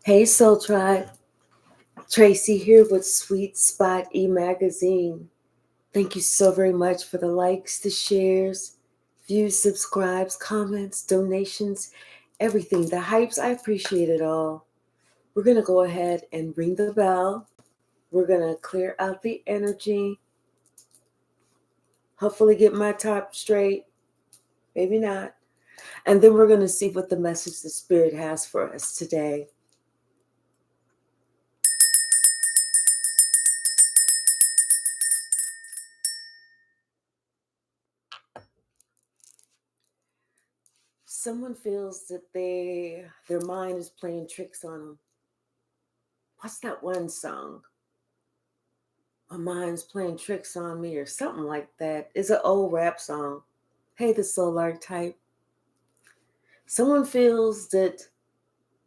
Hey Soul Tribe, Tracy here with Sweet Spot e-magazine. Thank you so very much for the likes, the shares, views, subscribes, comments, donations, everything. The hypes, I appreciate it all. We're going to go ahead and ring the bell. We're going to clear out the energy. Hopefully get my top straight. Maybe not. And then we're going to see what the message the Spirit has for us today. Someone feels that their mind is playing tricks on them. What's that one song? My mind's playing tricks on me, or something like that. It's an old rap song. Hey, the soul archetype. Someone feels that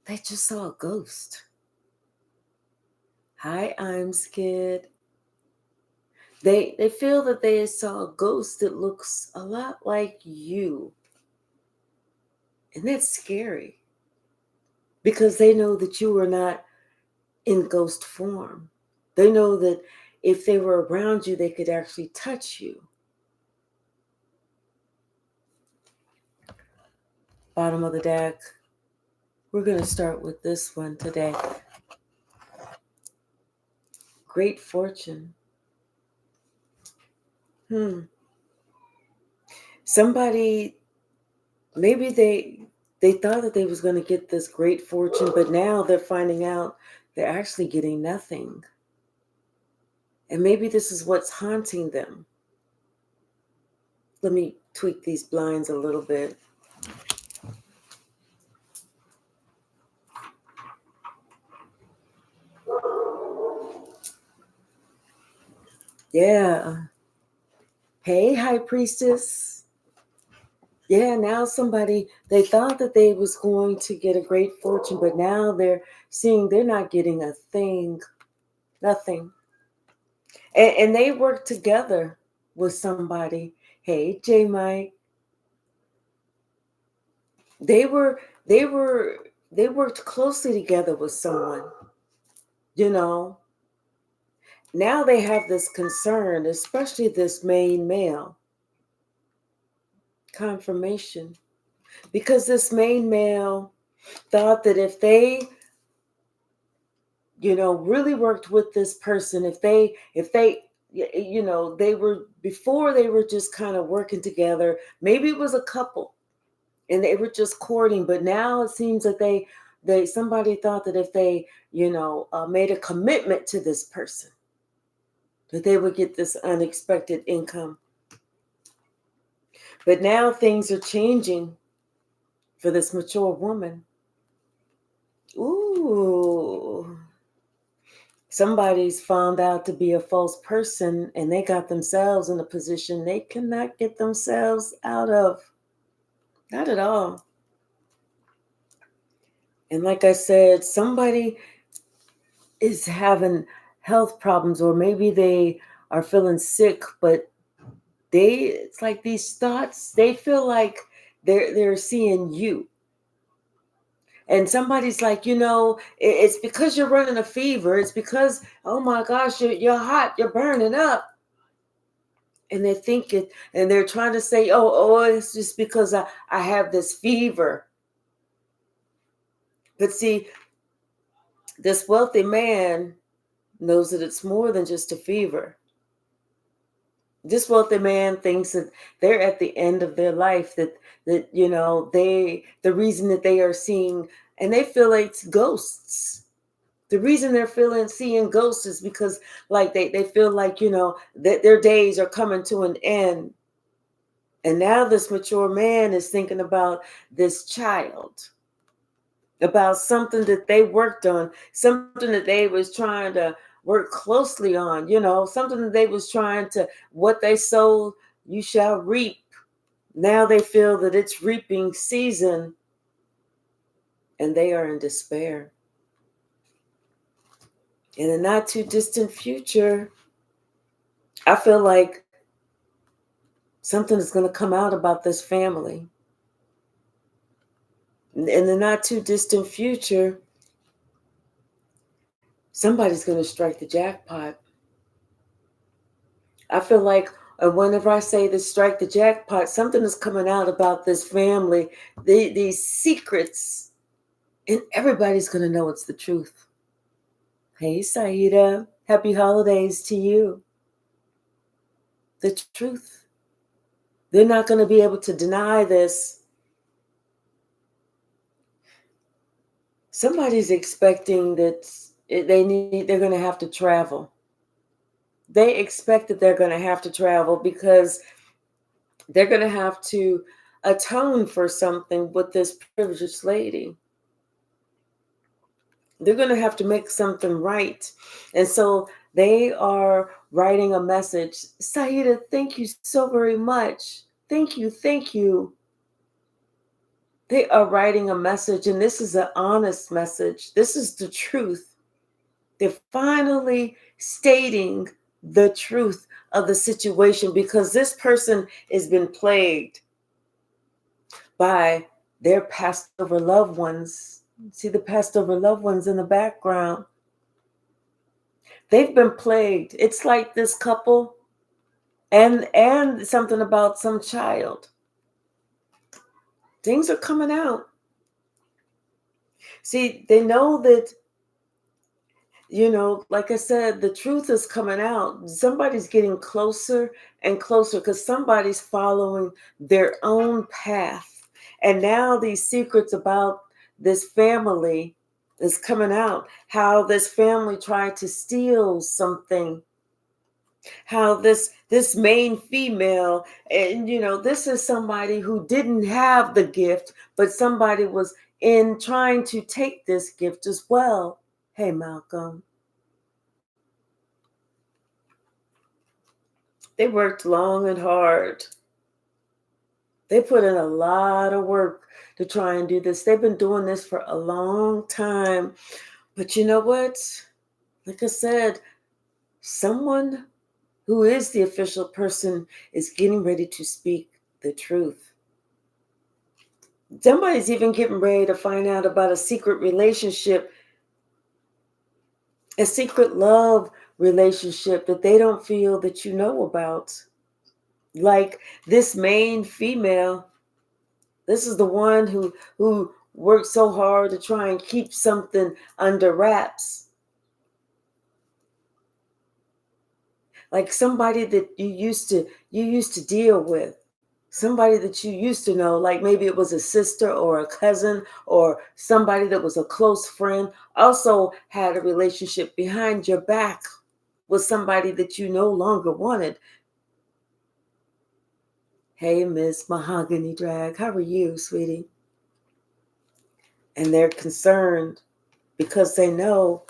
they just saw a ghost. Hi, I'm scared. They feel that they saw a ghost that looks a lot like you. And that's scary because they know that you are not in ghost form. They know that if they were around you, they could actually touch you. Bottom of the deck. We're going to start with this one today. Great fortune. Somebody, maybe they thought that they was going to get this great fortune, but now they're finding out they're actually getting nothing. And maybe this is what's haunting them. Let me tweak these blinds a little bit. Yeah. Hey, High Priestess. Yeah, now they thought that they was going to get a great fortune, but now they're seeing they're not getting a thing, nothing. And they work together with somebody. Hey, J Mike. They worked closely together with someone. You know, now they have this concern, especially this main male. Confirmation. Because this main male thought that if they really worked with this person, if they they were, before they were just kind of working together, maybe it was a couple and they were just courting, but now it seems that somebody thought that if they made a commitment to this person, that they would get this unexpected income. But now things are changing for this mature woman. Ooh. Somebody's found out to be a false person and they got themselves in a position they cannot get themselves out of. Not at all. And like I said, somebody is having health problems, or maybe they are feeling sick, but it's like these thoughts, they feel like they're seeing you. And somebody's like, it's because you're running a fever. It's because, oh my gosh, you're hot, you're burning up. And they think it, and they're trying to say, oh, it's just because I have this fever. But see, this wealthy man knows that it's more than just a fever. This wealthy man thinks that they're at the end of their life, that the reason that they are seeing, and they feel like it's ghosts. The reason they're seeing ghosts is because like they feel like, that their days are coming to an end. And now this mature man is thinking about this child, about something that they worked on, something that they was trying to work closely on, something that they was trying to, what they sow, you shall reap. Now they feel that it's reaping season and they are in despair. In the not too distant future, I feel like something is going to come out about this family. In the not too distant future, somebody's going to strike the jackpot. I feel like whenever I say this strike the jackpot, something is coming out about this family, these secrets, and everybody's going to know it's the truth. Hey, Saida, happy holidays to you. The truth. They're not going to be able to deny this. Somebody's expecting that they're going to have to travel. They expect that they're going to have to travel because they're going to have to atone for something with this privileged lady. They're going to have to make something right. And so they are writing a message. Saida, thank you so very much. Thank you. Thank you. They are writing a message, and this is an honest message. This is the truth. They're finally stating the truth of the situation because this person has been plagued by their passed over loved ones. See the passed over loved ones in the background. They've been plagued. It's like this couple and something about some child. Things are coming out. See, they know that, like I said, the truth is coming out. Somebody's getting closer and closer because somebody's following their own path. And now these secrets about this family is coming out. How this family tried to steal something. How this main female, and this is somebody who didn't have the gift, but somebody was in trying to take this gift as well. Hey, Malcolm. They worked long and hard. They put in a lot of work to try and do this. They've been doing this for a long time. But you know what? Like I said, someone who is the official person is getting ready to speak the truth. Somebody's even getting ready to find out about a secret relationship, a secret love relationship that they don't feel that you know about. Like this main female, this is the one who worked so hard to try and keep something under wraps. Like somebody that you used to deal with. Somebody that you used to know, like maybe it was a sister or a cousin or somebody that was a close friend, also had a relationship behind your back with somebody that you no longer wanted. Hey, Miss Mahogany Drag, how are you, sweetie? And they're concerned because they know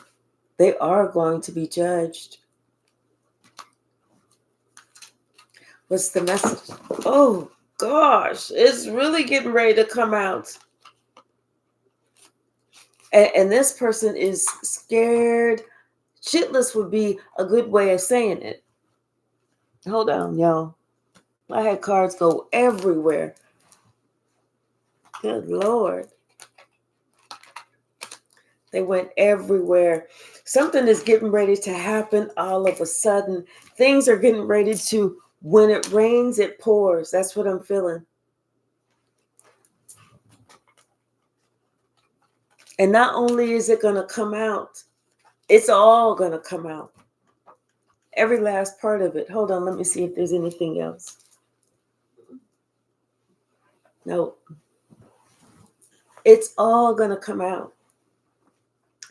they are going to be judged. What's the message? Oh, gosh, it's really getting ready to come out. And this person is scared. Shitless would be a good way of saying it. Hold on, y'all. I had cards go everywhere. Good Lord. They went everywhere. Something is getting ready to happen all of a sudden. Things are getting ready to, when it rains, it pours. That's what I'm feeling. And not only is it going to come out, it's all going to come out. Every last part of it. Hold on, let me see if there's anything else. Nope. It's all going to come out.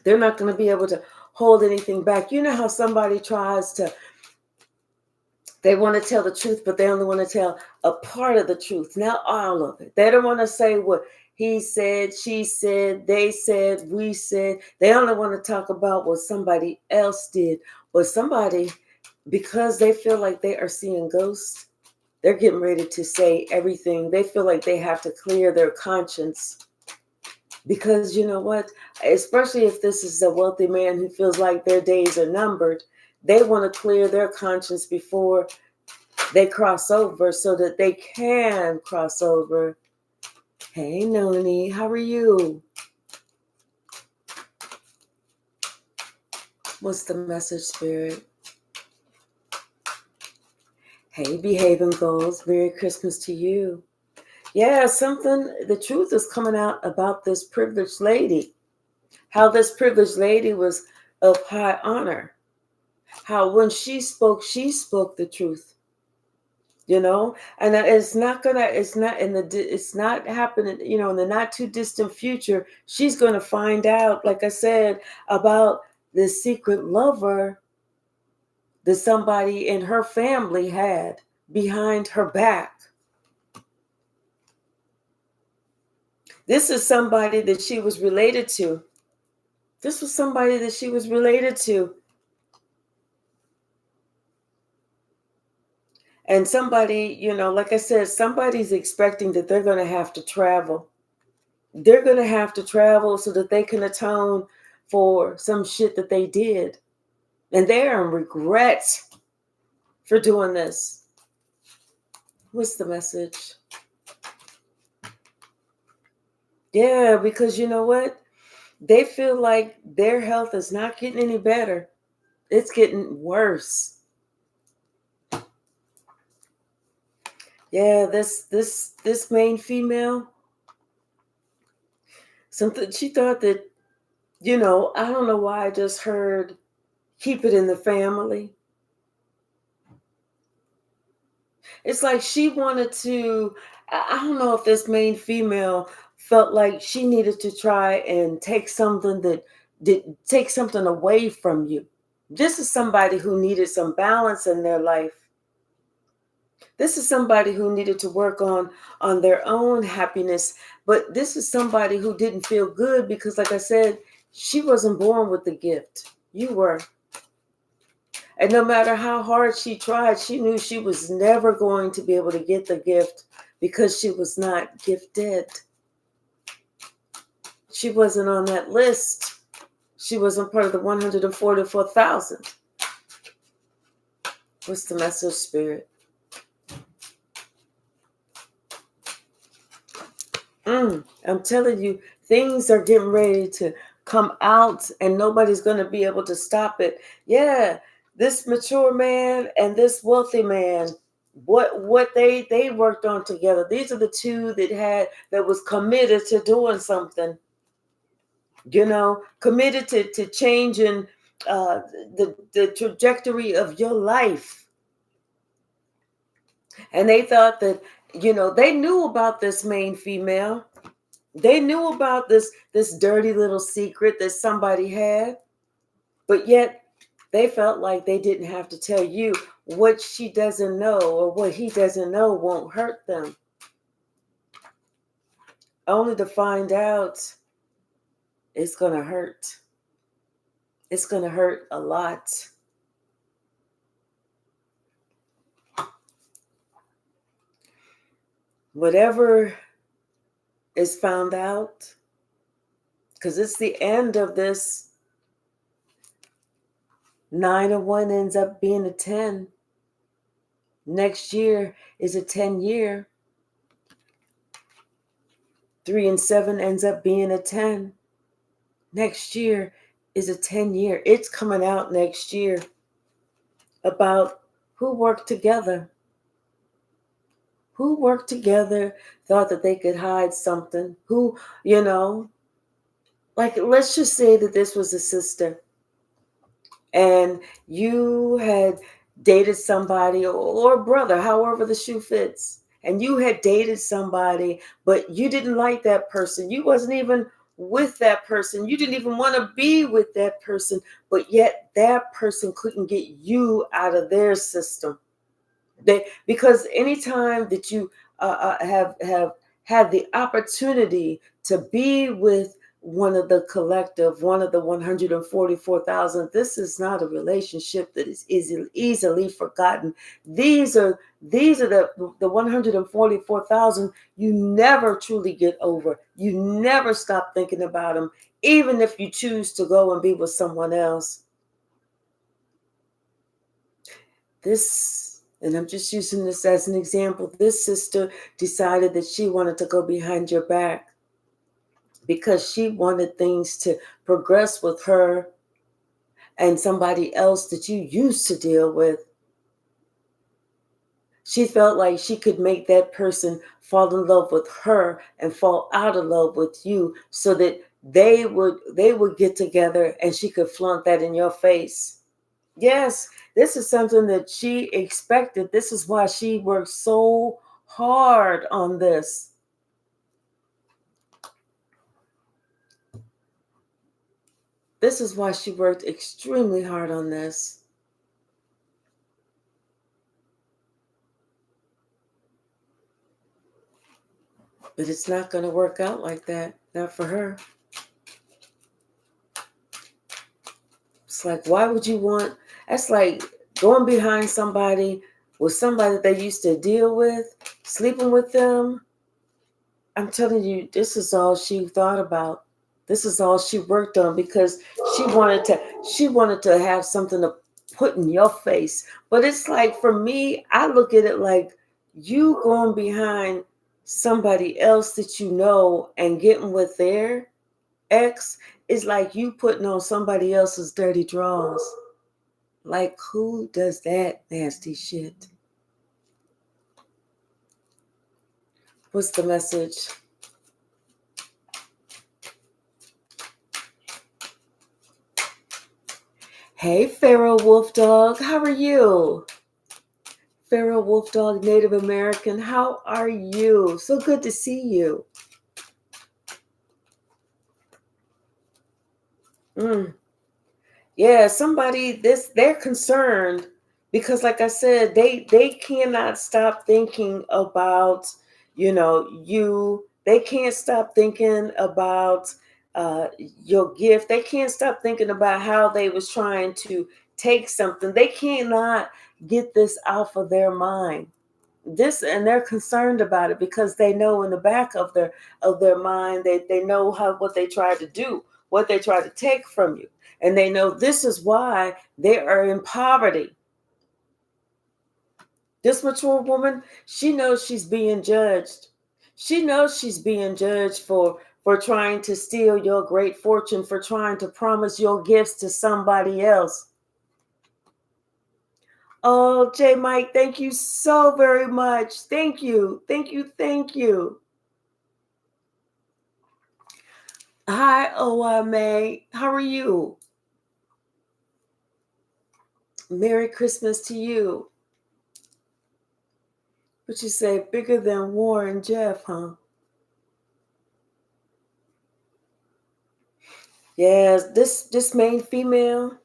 They're not going to be able to hold anything back. You know how somebody tries to, they want to tell the truth, but they only want to tell a part of the truth, not all of it. They don't want to say what he said, she said, they said, we said. They only want to talk about what somebody else did. But somebody, because they feel like they are seeing ghosts, they're getting ready to say everything. They feel like they have to clear their conscience. Because you know what? Especially if this is a wealthy man who feels like their days are numbered, they want to clear their conscience before they cross over so that they can cross over. Hey, Noni, how are you? What's the message, Spirit? Hey, behaving goals. Merry Christmas to you. Yeah, the truth is coming out about this privileged lady. How this privileged lady was of high honor. How when she spoke the truth. And it's not happening, in the not too distant future. She's going to find out, like I said, about this secret lover that somebody in her family had behind her back. This is somebody that she was related to. This was somebody that she was related to. And somebody, like I said, somebody's expecting that they're going to have to travel. They're going to have to travel so that they can atone for some shit that they did. And they're in regret for doing this. What's the message? Yeah, because you know what? They feel like their health is not getting any better. It's getting worse. Yeah, this main female, something she thought that, I don't know why I just heard keep it in the family. It's like she wanted to, I don't know if this main female felt like she needed to try and take something take something away from you. This is somebody who needed some balance in their life. This is somebody who needed to work on their own happiness. But this is somebody who didn't feel good because, like I said, she wasn't born with the gift. You were. And no matter how hard she tried, she knew she was never going to be able to get the gift because she was not gifted. She wasn't on that list. She wasn't part of the 144,000. What's the message, Spirit? I'm telling you, things are getting ready to come out and nobody's going to be able to stop it. Yeah, this mature man and this wealthy man, what they worked on together. These are the two that was committed to doing something. Committed to changing the trajectory of your life. And they thought that, they knew about this main female. They knew about this dirty little secret that somebody had, but yet they felt like they didn't have to tell you. What she doesn't know or what he doesn't know won't hurt them. Only to find out it's going to hurt. It's going to hurt a lot. Whatever is found out, because it's the end of this. 9 and 1 ends up being a 10. Next year is a 10-year. 3 and 7 ends up being a 10. Next year is a 10-year. It's coming out next year about who worked together. Who worked together, thought that they could hide something. Who, like, let's just say that this was a sister and you had dated somebody or a brother, however the shoe fits. And you had dated somebody, but you didn't like that person. You wasn't even with that person. You didn't even want to be with that person, but yet that person couldn't get you out of their system. Because anytime that you have had the opportunity to be with one of the collective, one of the 144,000, this is not a relationship that is easily forgotten. These are the 144,000 you never truly get over. You never stop thinking about them, even if you choose to go and be with someone else. And I'm just using this as an example. This sister decided that she wanted to go behind your back because she wanted things to progress with her and somebody else that you used to deal with. She felt like she could make that person fall in love with her and fall out of love with you so that they would get together and she could flaunt that in your face. Yes, this is something that she expected. This is why she worked so hard on this. This is why she worked extremely hard on this. But it's not going to work out like that. Not for her. It's like, why would you want? That's like going behind somebody with somebody that they used to deal with, sleeping with them. I'm telling you, this is all she thought about. This is all she worked on because she wanted to have something to put in your face. But it's like, for me, I look at it like you going behind somebody else that you know and getting with their ex is like you putting on somebody else's dirty drawers. Like, who does that nasty shit? What's the message? Hey, Pharaoh Wolf Dog, how are you? Pharaoh Wolf Dog, Native American, how are you? So good to see you. Yeah, they're concerned because, like I said, they cannot stop thinking about, you. They can't stop thinking about your gift. They can't stop thinking about how they was trying to take something. They cannot get this off of their mind. And they're concerned about it because they know in the back of their mind, they know what they tried to do, what they tried to take from you. And they know this is why they are in poverty. This mature woman, she knows she's being judged. She knows she's being judged for trying to steal your great fortune, for trying to promise your gifts to somebody else. Oh, J Mike, thank you so very much. Thank you. Thank you. Thank you. Hi, OMA. How are you? Merry Christmas to you. What you say, bigger than Warren Jeff, huh? Yes, this main female,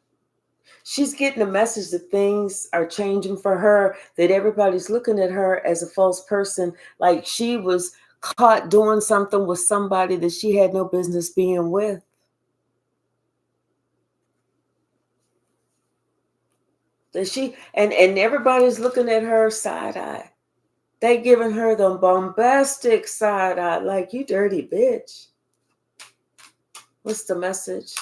she's getting a message that things are changing for her, that everybody's looking at her as a false person, like she was caught doing something with somebody that she had no business being with. That she and everybody's looking at her side eye. They giving her the bombastic side eye, like, you dirty bitch. What's the message?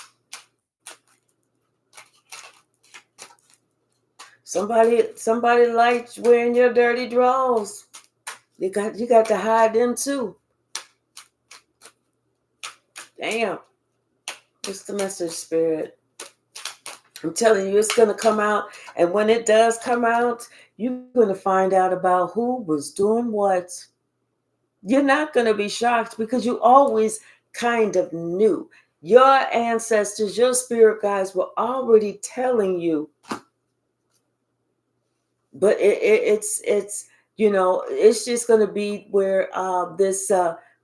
Somebody likes wearing your dirty drawers. You got to hide them too. Damn. What's the message, Spirit? I'm telling you, it's gonna come out, and when it does come out, you're gonna find out about who was doing what. You're not gonna be shocked because you always kind of knew. Your ancestors, your spirit guides were already telling you. But it's it's just going to be where this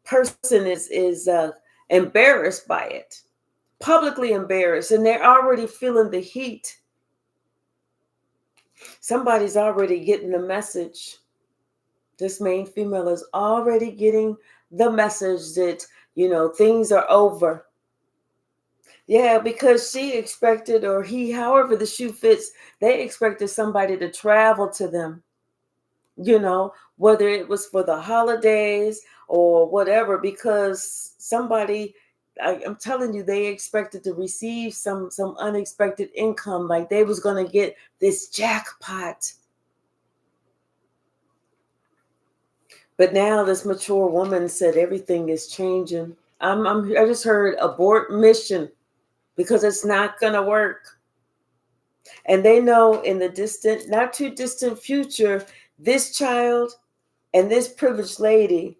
person is embarrassed by it, publicly embarrassed, and they're already feeling the heat. Somebody's already getting the message. This main female is already getting the message that things are over. Yeah, because she expected, or he, however the shoe fits, they expected somebody to travel to them, whether it was for the holidays or whatever, because somebody, I'm telling you, they expected to receive some unexpected income, like they was going to get this jackpot. But now this mature woman said everything is changing. I just heard abort mission because it's not going to work. And they know in the distant, not too distant future, this child and this privileged lady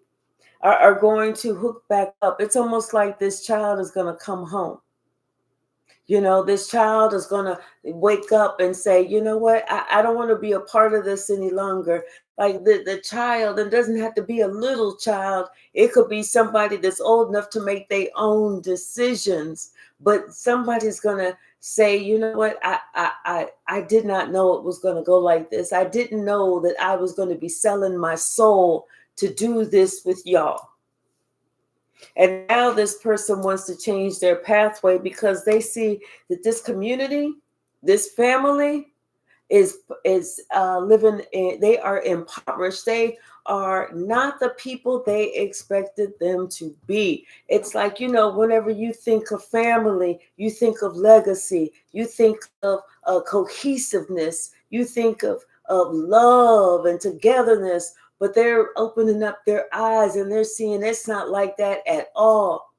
are going to hook back up. It's almost like this child is going to come home. You know, this child is going to wake up and say, you know what, I don't want to be a part of this any longer. Like the child, it doesn't have to be a little child. It could be somebody that's old enough to make their own decisions. But somebody's going to say, you know what, I did not know it was going to go like this. I didn't know that I was going to be selling my soul to do this with y'all. And now this person wants to change their pathway because they see that this community, this family is living in, they are impoverished. They are not the people they expected them to be. It's like, you know, whenever you think of family, you think of legacy, you think of cohesiveness, you think of love and togetherness. But they're opening up their eyes and they're seeing it's not like that at all.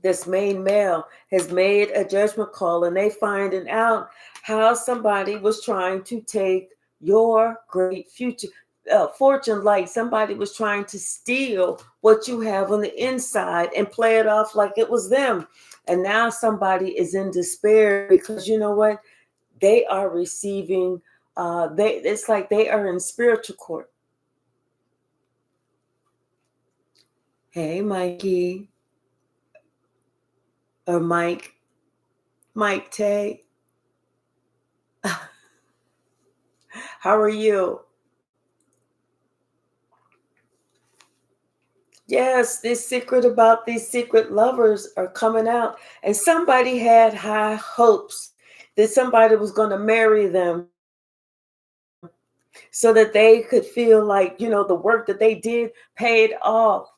This main male has made a judgment call and they finding out how somebody was trying to take your great future fortune, like somebody was trying to steal what you have on the inside and play it off like it was them. And now somebody is in despair because you know what? They are receiving, it's like they are in spiritual court. Hey, Mikey, or Mike Tay. How are you? Yes, this secret about these secret lovers are coming out. And somebody had high hopes that somebody was going to marry them so that they could feel like, you know, the work that they did paid off.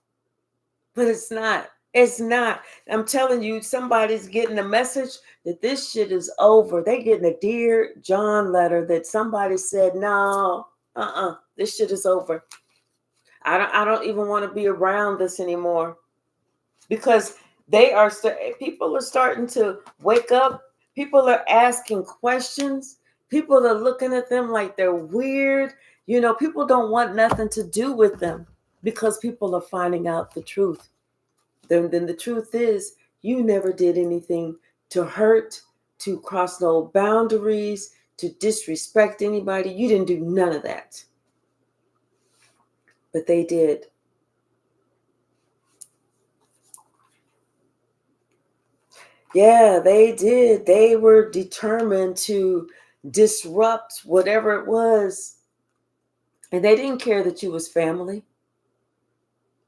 But it's not. It's not. I'm telling you, somebody's getting a message that this shit is over. They getting a Dear John letter that somebody said, no, this shit is over. I don't even want to be around this anymore. Because people are starting to wake up. People are asking questions. People are looking at them like they're weird. You know, people don't want nothing to do with them because people are finding out the truth. Then the truth is you never did anything to hurt, to cross no boundaries, to disrespect anybody. You didn't do none of that. But they did. Yeah, they did. They were determined to disrupt whatever it was. And they didn't care that you was family.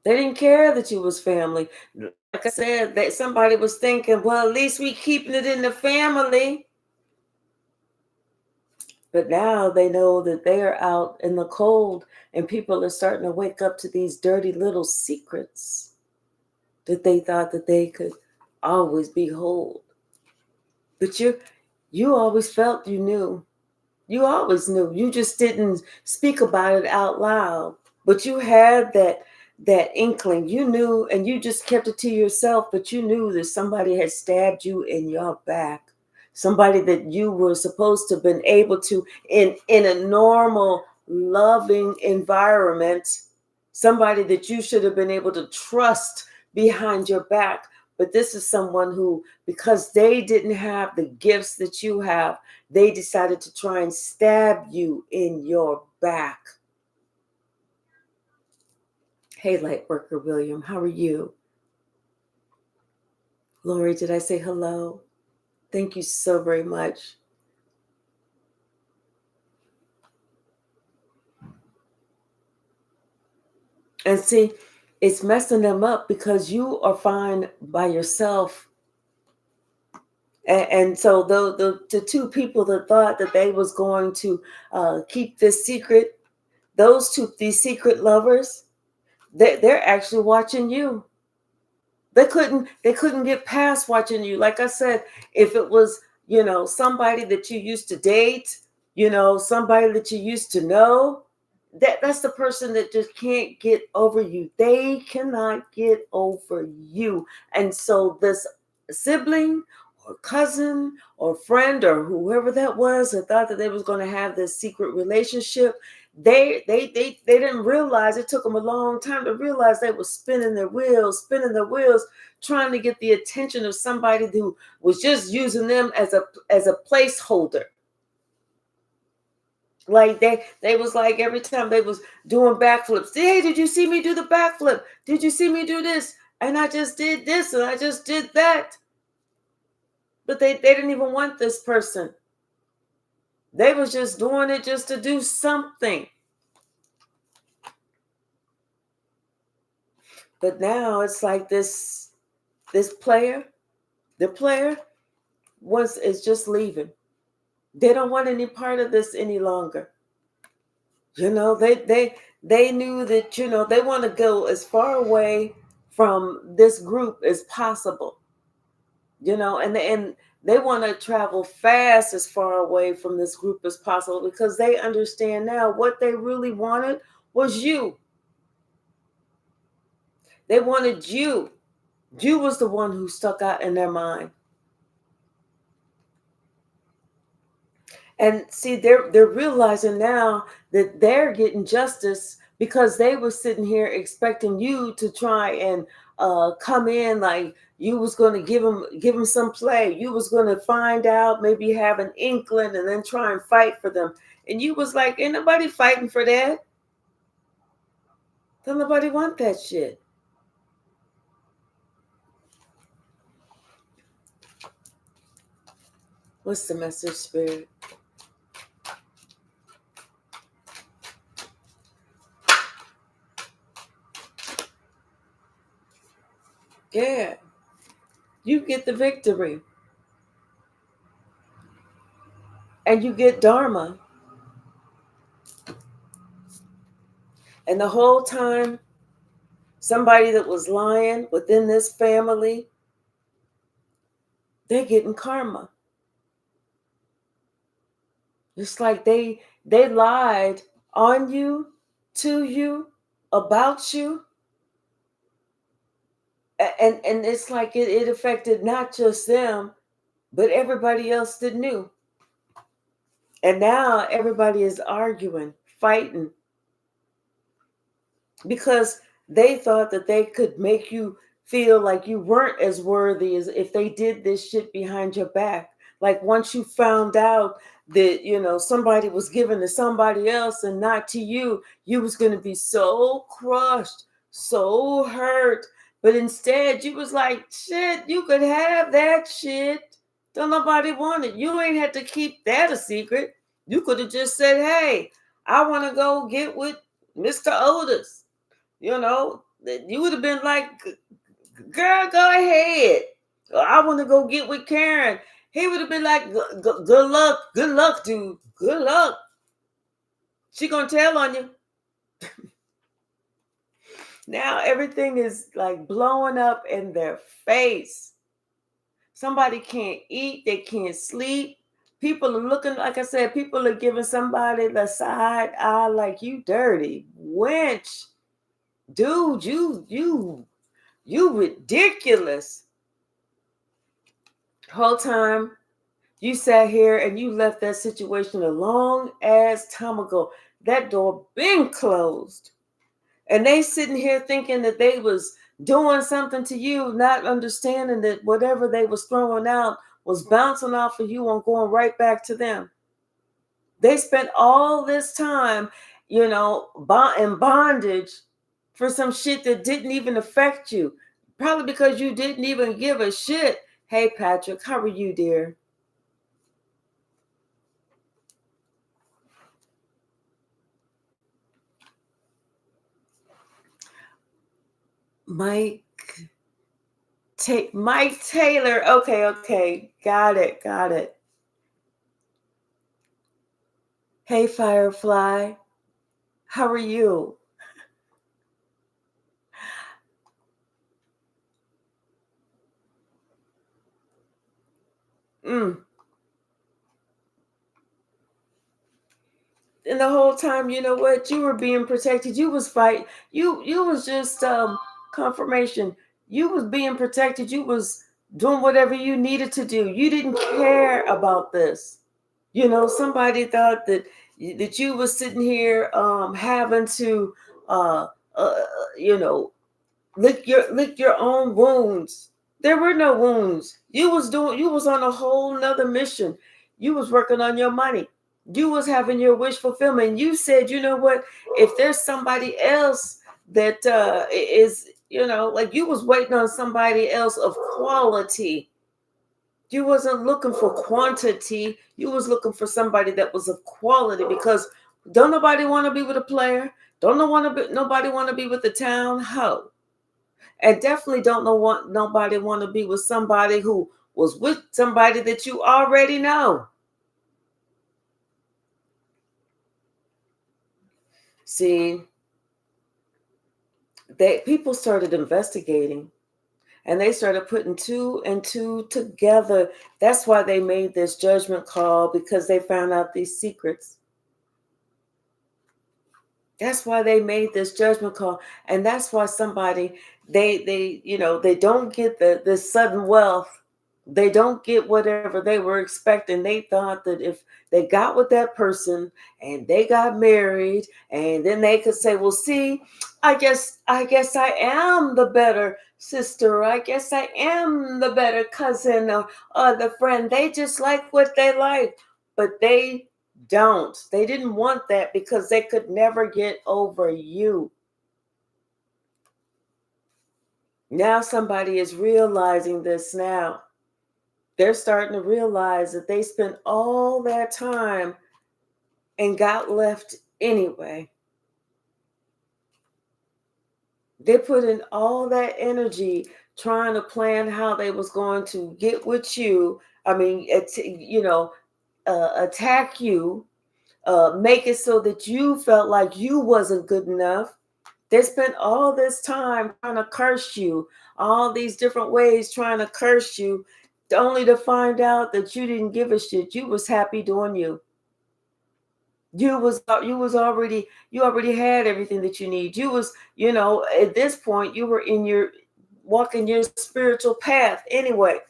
They didn't care that you was family. Like I said, that somebody was thinking, well, at least we keeping it in the family. But now they know that they are out in the cold and people are starting to wake up to these dirty little secrets that they thought that they could always behold. But you always felt you knew. You always knew. You just didn't speak about it out loud. But you had that inkling. You knew and you just kept it to yourself, but you knew that somebody had stabbed you in your back. Somebody that you were supposed to have been able to, in a normal, loving environment, somebody that you should have been able to trust behind your back. But this is someone who, because they didn't have the gifts that you have, they decided to try and stab you in your back. Hey, Lightworker William, how are you? Lori, did I say hello? Thank you so very much. And see, it's messing them up because you are fine by yourself. And so the two people that thought that they was going to keep this secret, these secret lovers, they're actually watching you. They couldn't get past watching you. Like I said, if it was, you know, somebody that you used to date, you know, somebody that you used to know, that's the person that just can't get over you. They cannot get over you. And so this sibling or cousin or friend or whoever that was that thought that they was going to have this secret relationship, they didn't realize, it took them a long time to realize they were spinning their wheels, trying to get the attention of somebody who was just using them as a placeholder. Like they was like, every time they was doing backflips, hey, did you see me do the backflip? Did you see me do this? And I just did this and I just did that. But they didn't even want this person. They was just doing it just to do something. But now it's like the player is just leaving. They don't want any part of this any longer. You know, they knew that, you know, they want to go as far away from this group as possible. You know, and they want to travel fast as far away from this group as possible, because they understand now what they really wanted was you. They wanted you. You was the one who stuck out in their mind. And see, they're realizing now that they're getting justice, because they were sitting here expecting you to try and come in like you was going to give them some play. You was going to find out, maybe have an inkling, and then try and fight for them. And you was like, ain't nobody fighting for that. Don't nobody want that shit. What's the message, Spirit? Yeah. You get the victory. And you get Dharma. And the whole time, somebody that was lying within this family, they're getting karma. It's like they lied on you, to you, about you. And it's like it affected not just them, but everybody else that knew. And now everybody is arguing, fighting, because they thought that they could make you feel like you weren't as worthy as if they did this shit behind your back. Like once you found out that, you know, somebody was given to somebody else and not to you, you was going to be so crushed, so hurt. But instead you was like, shit, you could have that shit. Don't nobody want it. You ain't had to keep that a secret. You could have just said, hey, I want to go get with Mr. Otis. You know, you would have been like, girl, go ahead. I want to go get with Karen. He would have been like, good luck, dude. Good luck. She gonna tell on you. Now everything is like blowing up in their face. Somebody can't eat, they can't sleep. People are looking, like I said, people are giving somebody the side eye like, you dirty wench. Dude, you ridiculous. Whole time you sat here and you left that situation a long ass time ago. That door been closed. And they sitting here thinking that they was doing something to you, not understanding that whatever they was throwing out was bouncing off of you and going right back to them. They spent all this time, you know, in bondage for some shit that didn't even affect you. Probably because you didn't even give a shit. Hey, Patrick, how are you, dear? Mike Taylor. Okay. Got it. Hey, Firefly. How are you? And the whole time, you know what? You were being protected. You was fighting. You was just confirmation. You was being protected. You was doing whatever you needed to do. You didn't care about this. Somebody thought that you were sitting here having to uh, uh, you know lick your own wounds. There were no wounds. You was on a whole nother mission. You was working on your money. You was having your wish fulfillment. You said, you know what, if there's somebody else that is, like, you was waiting on somebody else of quality. You wasn't looking for quantity. You was looking for somebody that was of quality, because don't nobody want to be with a player. Nobody want to be with the town hoe. And definitely don't want nobody want to be with somebody who was with somebody that you already know. See, people started investigating, and they started putting two and two together. That's why they made this judgment call, because they found out these secrets. That's why they made this judgment call. And that's why somebody, they don't get the sudden wealth. They don't get whatever they were expecting. They thought that if they got with that person and they got married, and then they could say, well, see, I guess I am the better sister. I guess I am the better cousin, or the friend. They just like what they like. But they don't. They didn't want that, because they could never get over you. Now somebody is realizing this now. They're starting to realize that they spent all that time and got left anyway. They put in all that energy trying to plan how they was going to get with you. I mean, attack you, make it so that you felt like you wasn't good enough. They spent all this time trying to curse you, all these different ways trying to curse you, only to find out that you didn't give a shit. You was happy doing you. You already had everything that you need. You was, at this point, you were walking your spiritual path anyway.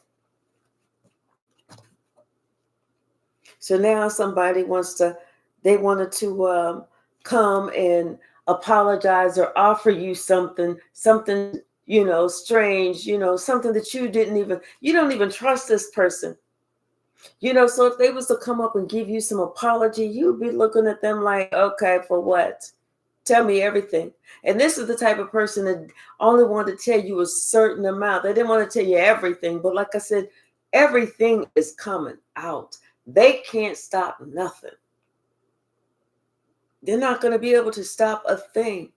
So now somebody wanted to come and apologize or offer you something, strange, something that you don't even trust this person. So if they was to come up and give you some apology, you'd be looking at them like, okay, for what? Tell me everything. And this is the type of person that only wanted to tell you a certain amount. They didn't want to tell you everything. But like I said, everything is coming out. They can't stop nothing. They're not going to be able to stop a thing.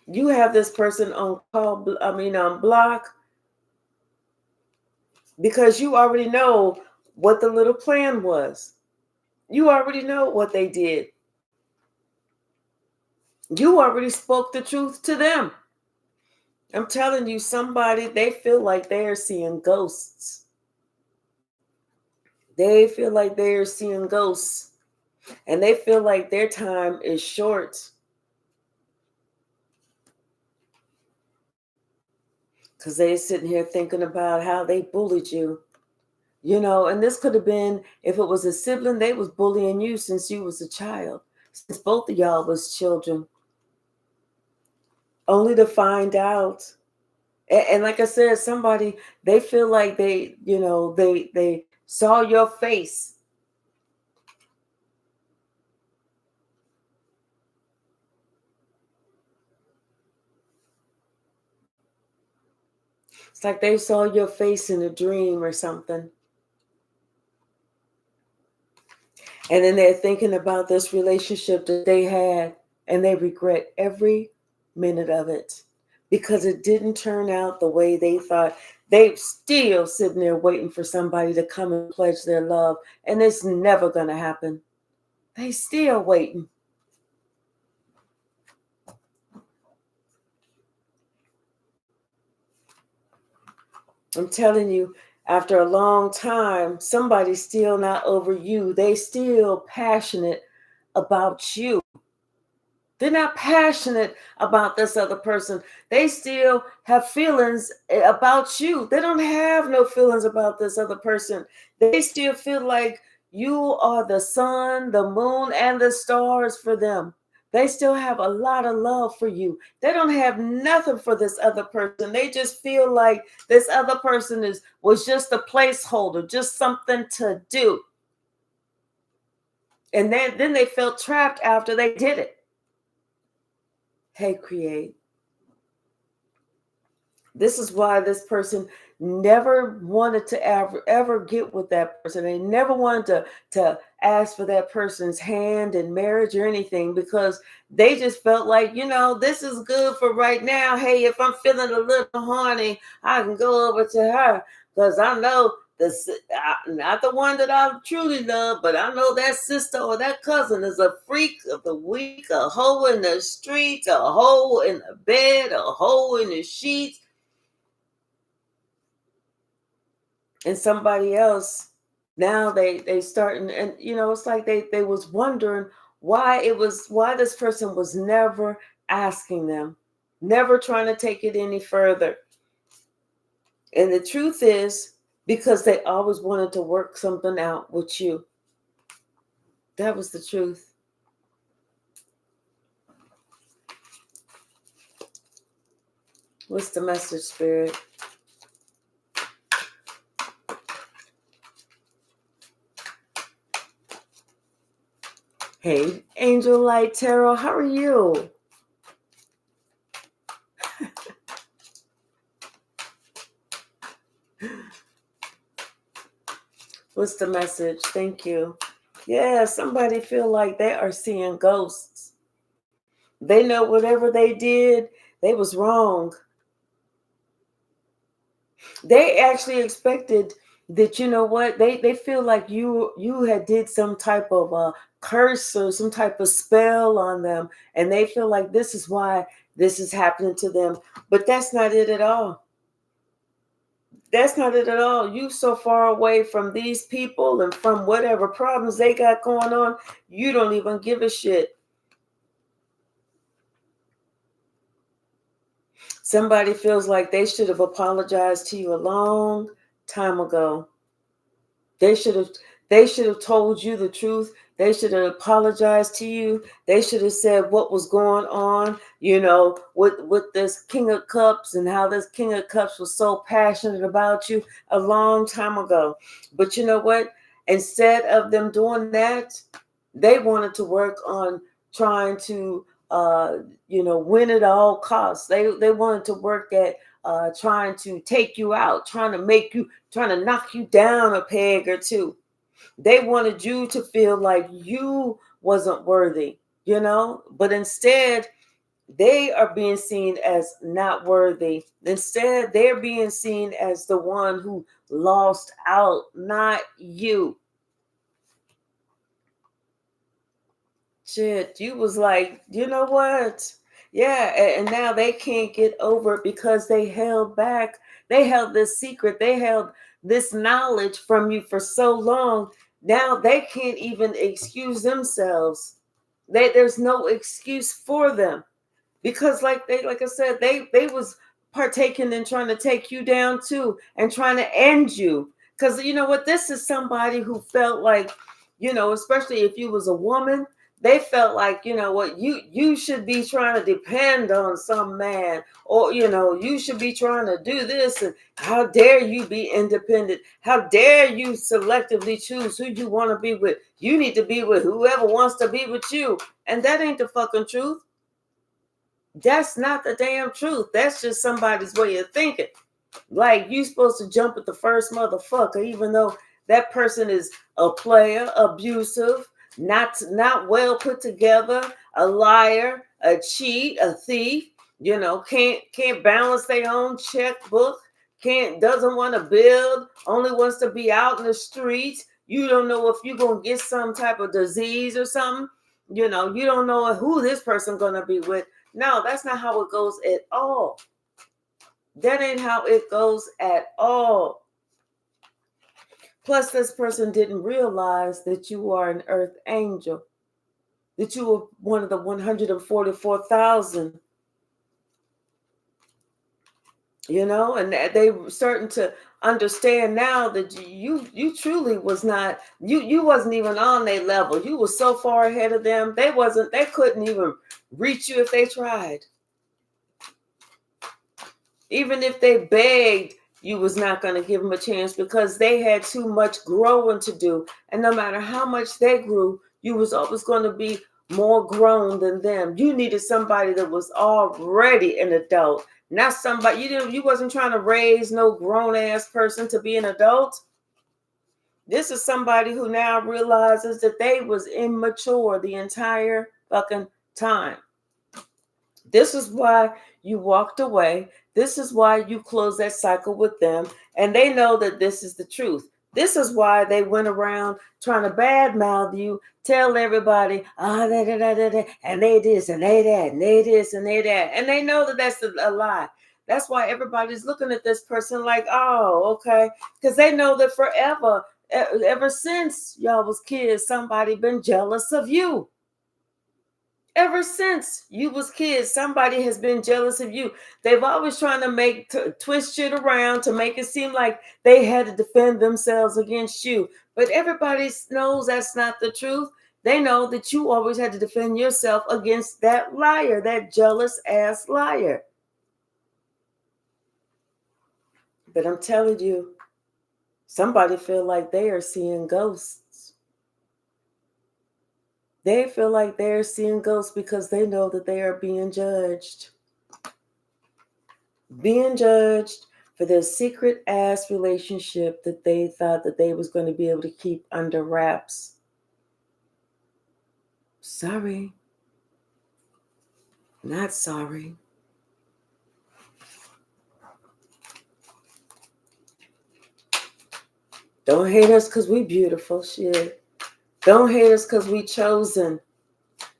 You have this person on block, because you already know what the little plan was. You already know what they did. You already spoke the truth to them. I'm telling you, they feel like they're seeing ghosts. They feel like they're seeing ghosts. And they feel like their time is short. Because they're sitting here thinking about how they bullied you. And this could have been, if it was a sibling, they was bullying you since you was a child. Since both of y'all was children. Only to find out. And like I said, they feel like they saw your face. It's like they saw your face in a dream or something. And then they're thinking about this relationship that they had, and they regret every minute of it, because it didn't turn out the way they thought. They still sitting there waiting for somebody to come and pledge their love, and it's never going to happen. They still waiting. I'm telling you, after a long time, somebody's still not over you. They still passionate about you. They're not passionate about this other person. They still have feelings about you. They don't have no feelings about this other person. They still feel like you are the sun, the moon, and the stars for them. They still have a lot of love for you. They don't have nothing for this other person. They just feel like this other person was just a placeholder, just something to do. And then they felt trapped after they did it. Hey, create. This is why this person never wanted to ever get with that person. They never wanted to ask for that person's hand in marriage or anything, because they just felt like, this is good for right now. Hey, if I'm feeling a little horny, I can go over to her, because I know not the one that I truly love, but I know that sister or that cousin is a freak of the week, a hoe in the streets, a hoe in the bed, a hoe in the sheets. And somebody else, now they starting, and it's like they was wondering why this person was never asking them, never trying to take it any further. And the truth is, because they always wanted to work something out with you. That was the truth. What's the message, Spirit? Hey, Angel Light Tarot, how are you? What's the message? Thank you. Yeah, somebody feel like they are seeing ghosts. They know whatever they did, they was wrong. They actually expected that, they feel like you had did some type of curse or some type of spell on them, and they feel like this is why this is happening to them. But that's not it at all. That's not it at all. You so far away from these people and from whatever problems they got going on, you don't even give a shit. Somebody feels like they should have apologized to you a long time ago. They should have told you the truth. They should have apologized to you. They should have said what was going on, with this King of Cups, and how this King of Cups was so passionate about you a long time ago. But you know what? Instead of them doing that, they wanted to work on trying to win at all costs. They wanted to work at trying to take you out, trying to knock you down a peg or two. They wanted you to feel like you wasn't worthy, but instead they are being seen as not worthy. Instead, they're being seen as the one who lost out, not you. Shit, you was like, you know what? Yeah, and now they can't get over it because they held back. They held this secret. They held this knowledge from you for so long. Now they can't even excuse themselves. There's no excuse for them, because like I said, they was partaking in trying to take you down too, and trying to end you. Because you know what, this is somebody who felt like, especially if you was a woman, they felt like, what, you should be trying to depend on some man, or you should be trying to do this, and how dare you be independent, how dare you selectively choose who you want to be with. You need to be with whoever wants to be with you. And that ain't the fucking truth. That's not the damn truth. That's just somebody's way of thinking. Like, you supposed to jump at the first motherfucker, even though that person is a player, abusive, not well put together, a liar, a cheat, a thief. Can't balance their own checkbook. Doesn't want to build. Only wants to be out in the streets. You don't know if you're gonna get some type of disease or something. You don't know who this person gonna be with. No, that's not how it goes at all. That ain't how it goes at all. Plus, this person didn't realize that you are an earth angel. that you were one of the 144,000. And they were starting to understand now that you truly was not, you wasn't even on their level. You were so far ahead of them. They couldn't even reach you if they tried. Even if they begged, you was not going to give them a chance because they had too much growing to do. And no matter how much they grew, you was always going to be more grown than them. You needed somebody that was already an adult, not somebody you wasn't trying to raise no grown ass person to be an adult. This is somebody who now realizes that they was immature the entire fucking time. This is why you walked away. This is why you closed that cycle with them. And they know that this is the truth. This is why they went around trying to badmouth you, tell everybody, and they this and they that, and they this and they that. And they know that that's a lie. That's why everybody's looking at this person like, oh, okay. Because they know that forever, ever since y'all was kids, somebody been jealous of you. Ever since you was kids, somebody has been jealous of you. They've always trying to twist shit around to make it seem like they had to defend themselves against you. But everybody knows that's not the truth. They know that you always had to defend yourself against that liar, that jealous ass liar. But I'm telling you, somebody feel like they are seeing ghosts. They feel like they're seeing ghosts because they know that they are being judged. Being judged for their secret ass relationship that they thought that they was going to be able to keep under wraps. Sorry. Not sorry. Don't hate us because we beautiful. Shit. Don't hate us because we chosen.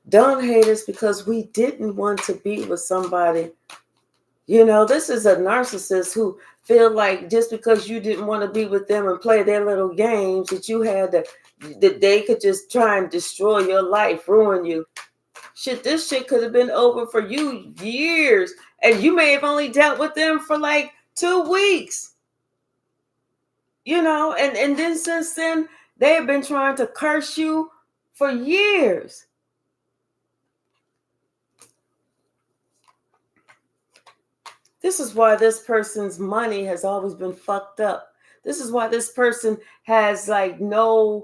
Don't hate us because we didn't want to be with somebody. This is a narcissist who feel like just because you didn't want to be with them and play their little games that they could just try and destroy your life, ruin you. Shit, this shit could have been over for you years. And you may have only dealt with them for like 2 weeks. And then since then, they have been trying to curse you for years. This is why this person's money has always been fucked up. This is why this person has like nothing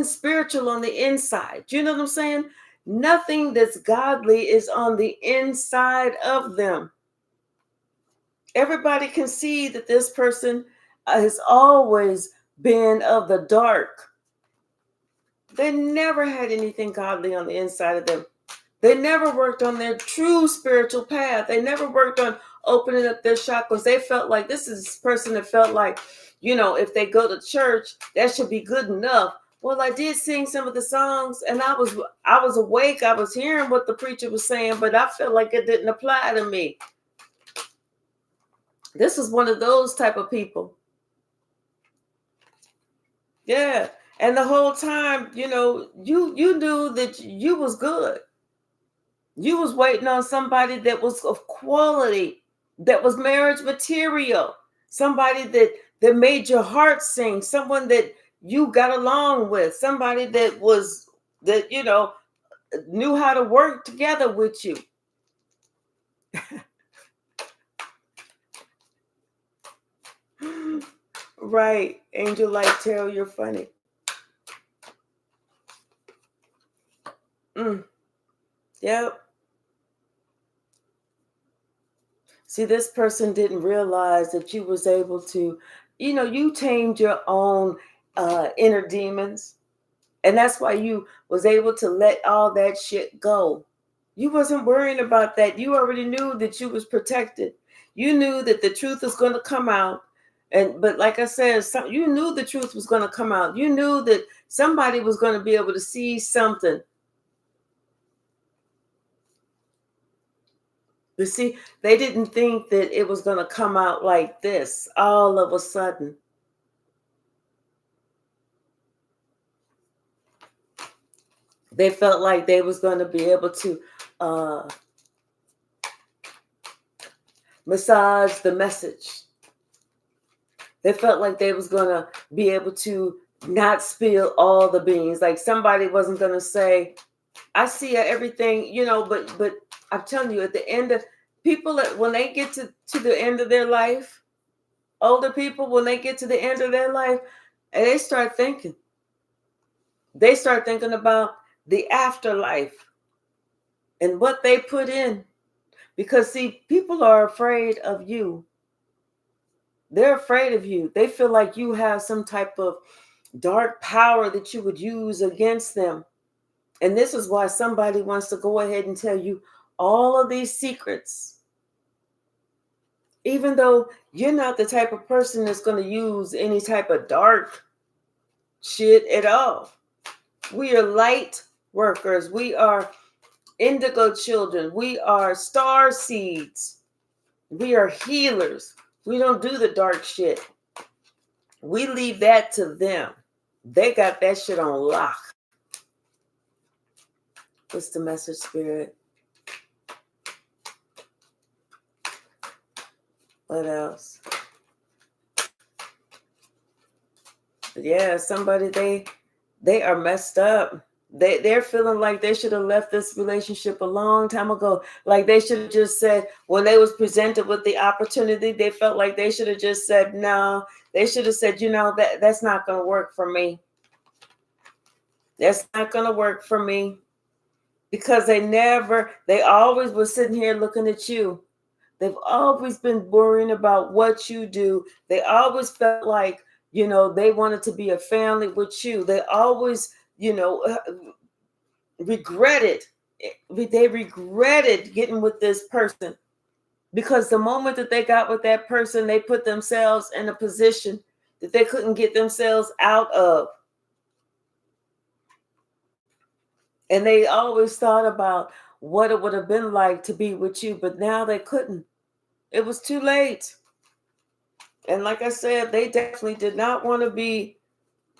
spiritual on the inside. Do you know what I'm saying? Nothing that's godly is on the inside of them. Everybody can see that this person has always been of the dark. They never had anything godly on the inside of them. They never worked on their true spiritual path. They never worked on opening up their chakras. They felt like this person that felt like, if they go to church, that should be good enough. Well, I did sing some of the songs and I was awake. I was hearing what the preacher was saying, but I felt like it didn't apply to me. This is one of those type of people. Yeah. And the whole time, you knew that you was good. You was waiting on somebody that was of quality, that was marriage material, somebody that made your heart sing, someone that you got along with, somebody that knew how to work together with you. Right. Angel Light Tarot, you're funny. Yep. See, this person didn't realize that you was able to, you tamed your own inner demons. And that's why you was able to let all that shit go. You wasn't worrying about that. You already knew that you was protected. You knew that the truth was going to come out. But like I said, you knew the truth was going to come out. You knew that somebody was going to be able to see something. But see, they didn't think that it was going to come out like this all of a sudden. They felt like they was going to be able to massage the message. They felt like they was going to be able to not spill all the beans. Like somebody wasn't going to say, I see everything, but I'm telling you, at the end of people, when they get to the end of their life, older people, when they get to the end of their life, and they start thinking about the afterlife and what they put in. Because see, people are afraid of you. They're afraid of you. They feel like you have some type of dark power that you would use against them. And this is why somebody wants to go ahead and tell you all of these secrets. Even though you're not the type of person that's going to use any type of dark shit at all. We are light workers. We are indigo children. We are star seeds. We are healers. We don't do the dark shit. We leave that to them. They got that shit on lock. What's the message, Spirit? What else? Yeah, somebody, they are messed up. They're feeling like they should have left this relationship a long time ago. Like they should have just said, when they was presented with the opportunity, they felt like they should have just said no. They should have said, that's not going to work for me. That's not going to work for me. Because they always were sitting here looking at you. They've always been worrying about what you do. They always felt like, they wanted to be a family with you. They always, regretted. They regretted getting with this person, because the moment that they got with that person, they put themselves in a position that they couldn't get themselves out of. And they always thought about what it would have been like to be with you, but now they couldn't. It was too late. And like I said, they definitely did not want to be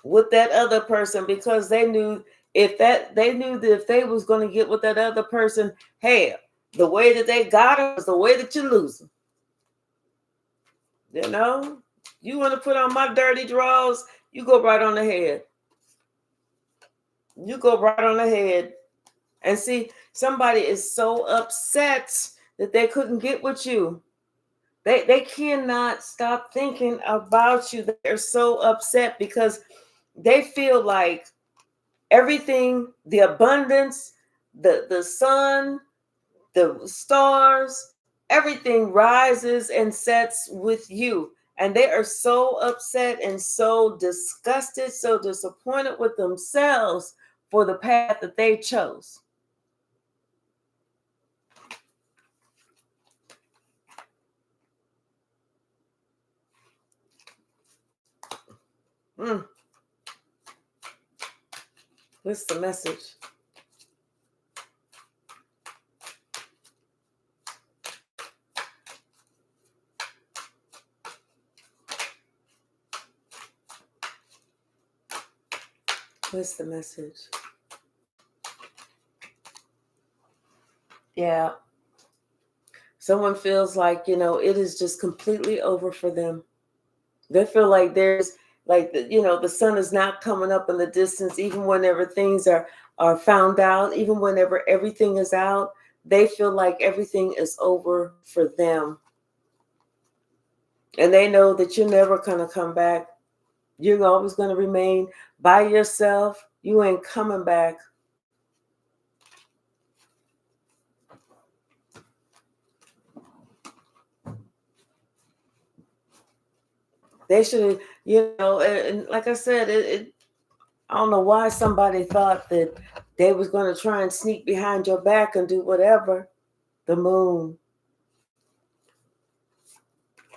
with that other person, because they knew that if they was going to get with that other person, hey, the way that they got it was the way that you lose them. You want to put on my dirty drawers, you go right on ahead. You go right on ahead. And see, somebody is so upset that they couldn't get with you. They cannot stop thinking about you. They're so upset because they feel like everything, the abundance, the sun, the stars, everything rises and sets with you. And they are so upset and so disgusted, so disappointed with themselves for the path that they chose. What's the message? What's the message? Yeah. Someone feels like, it is just completely over for them. They feel like there's like, the sun is not coming up in the distance, even whenever things are found out, even whenever everything is out, they feel like everything is over for them. And they know that you're never going to come back. You're always going to remain by yourself. You ain't coming back. They should have, and like I said, I don't know why somebody thought that they was going to try and sneak behind your back and do whatever. The moon.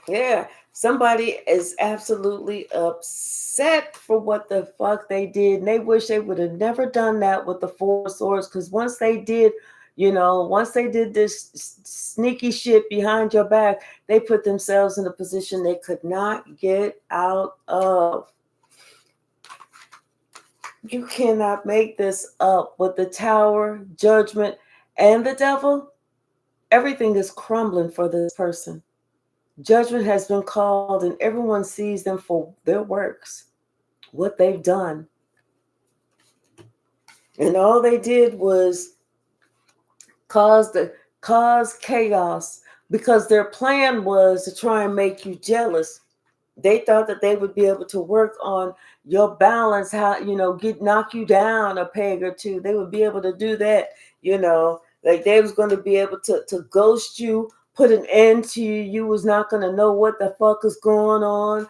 Yeah, somebody is absolutely upset for what the fuck they did. And they wish they would have never done that with the Four of Swords. Because once they did this sneaky shit behind your back, they put themselves in a position they could not get out of. You cannot make this up. With the tower, judgment, and the devil, everything is crumbling for this person. Judgment has been called, and everyone sees them for their works, what they've done. And all they did was cause chaos, because their plan was to try and make you jealous. They thought that they would be able to work on your balance, how, knock you down a peg or two. They would be able to do that, like they was going to be able to ghost you, put an end to you. You was not going to know what the fuck is going on,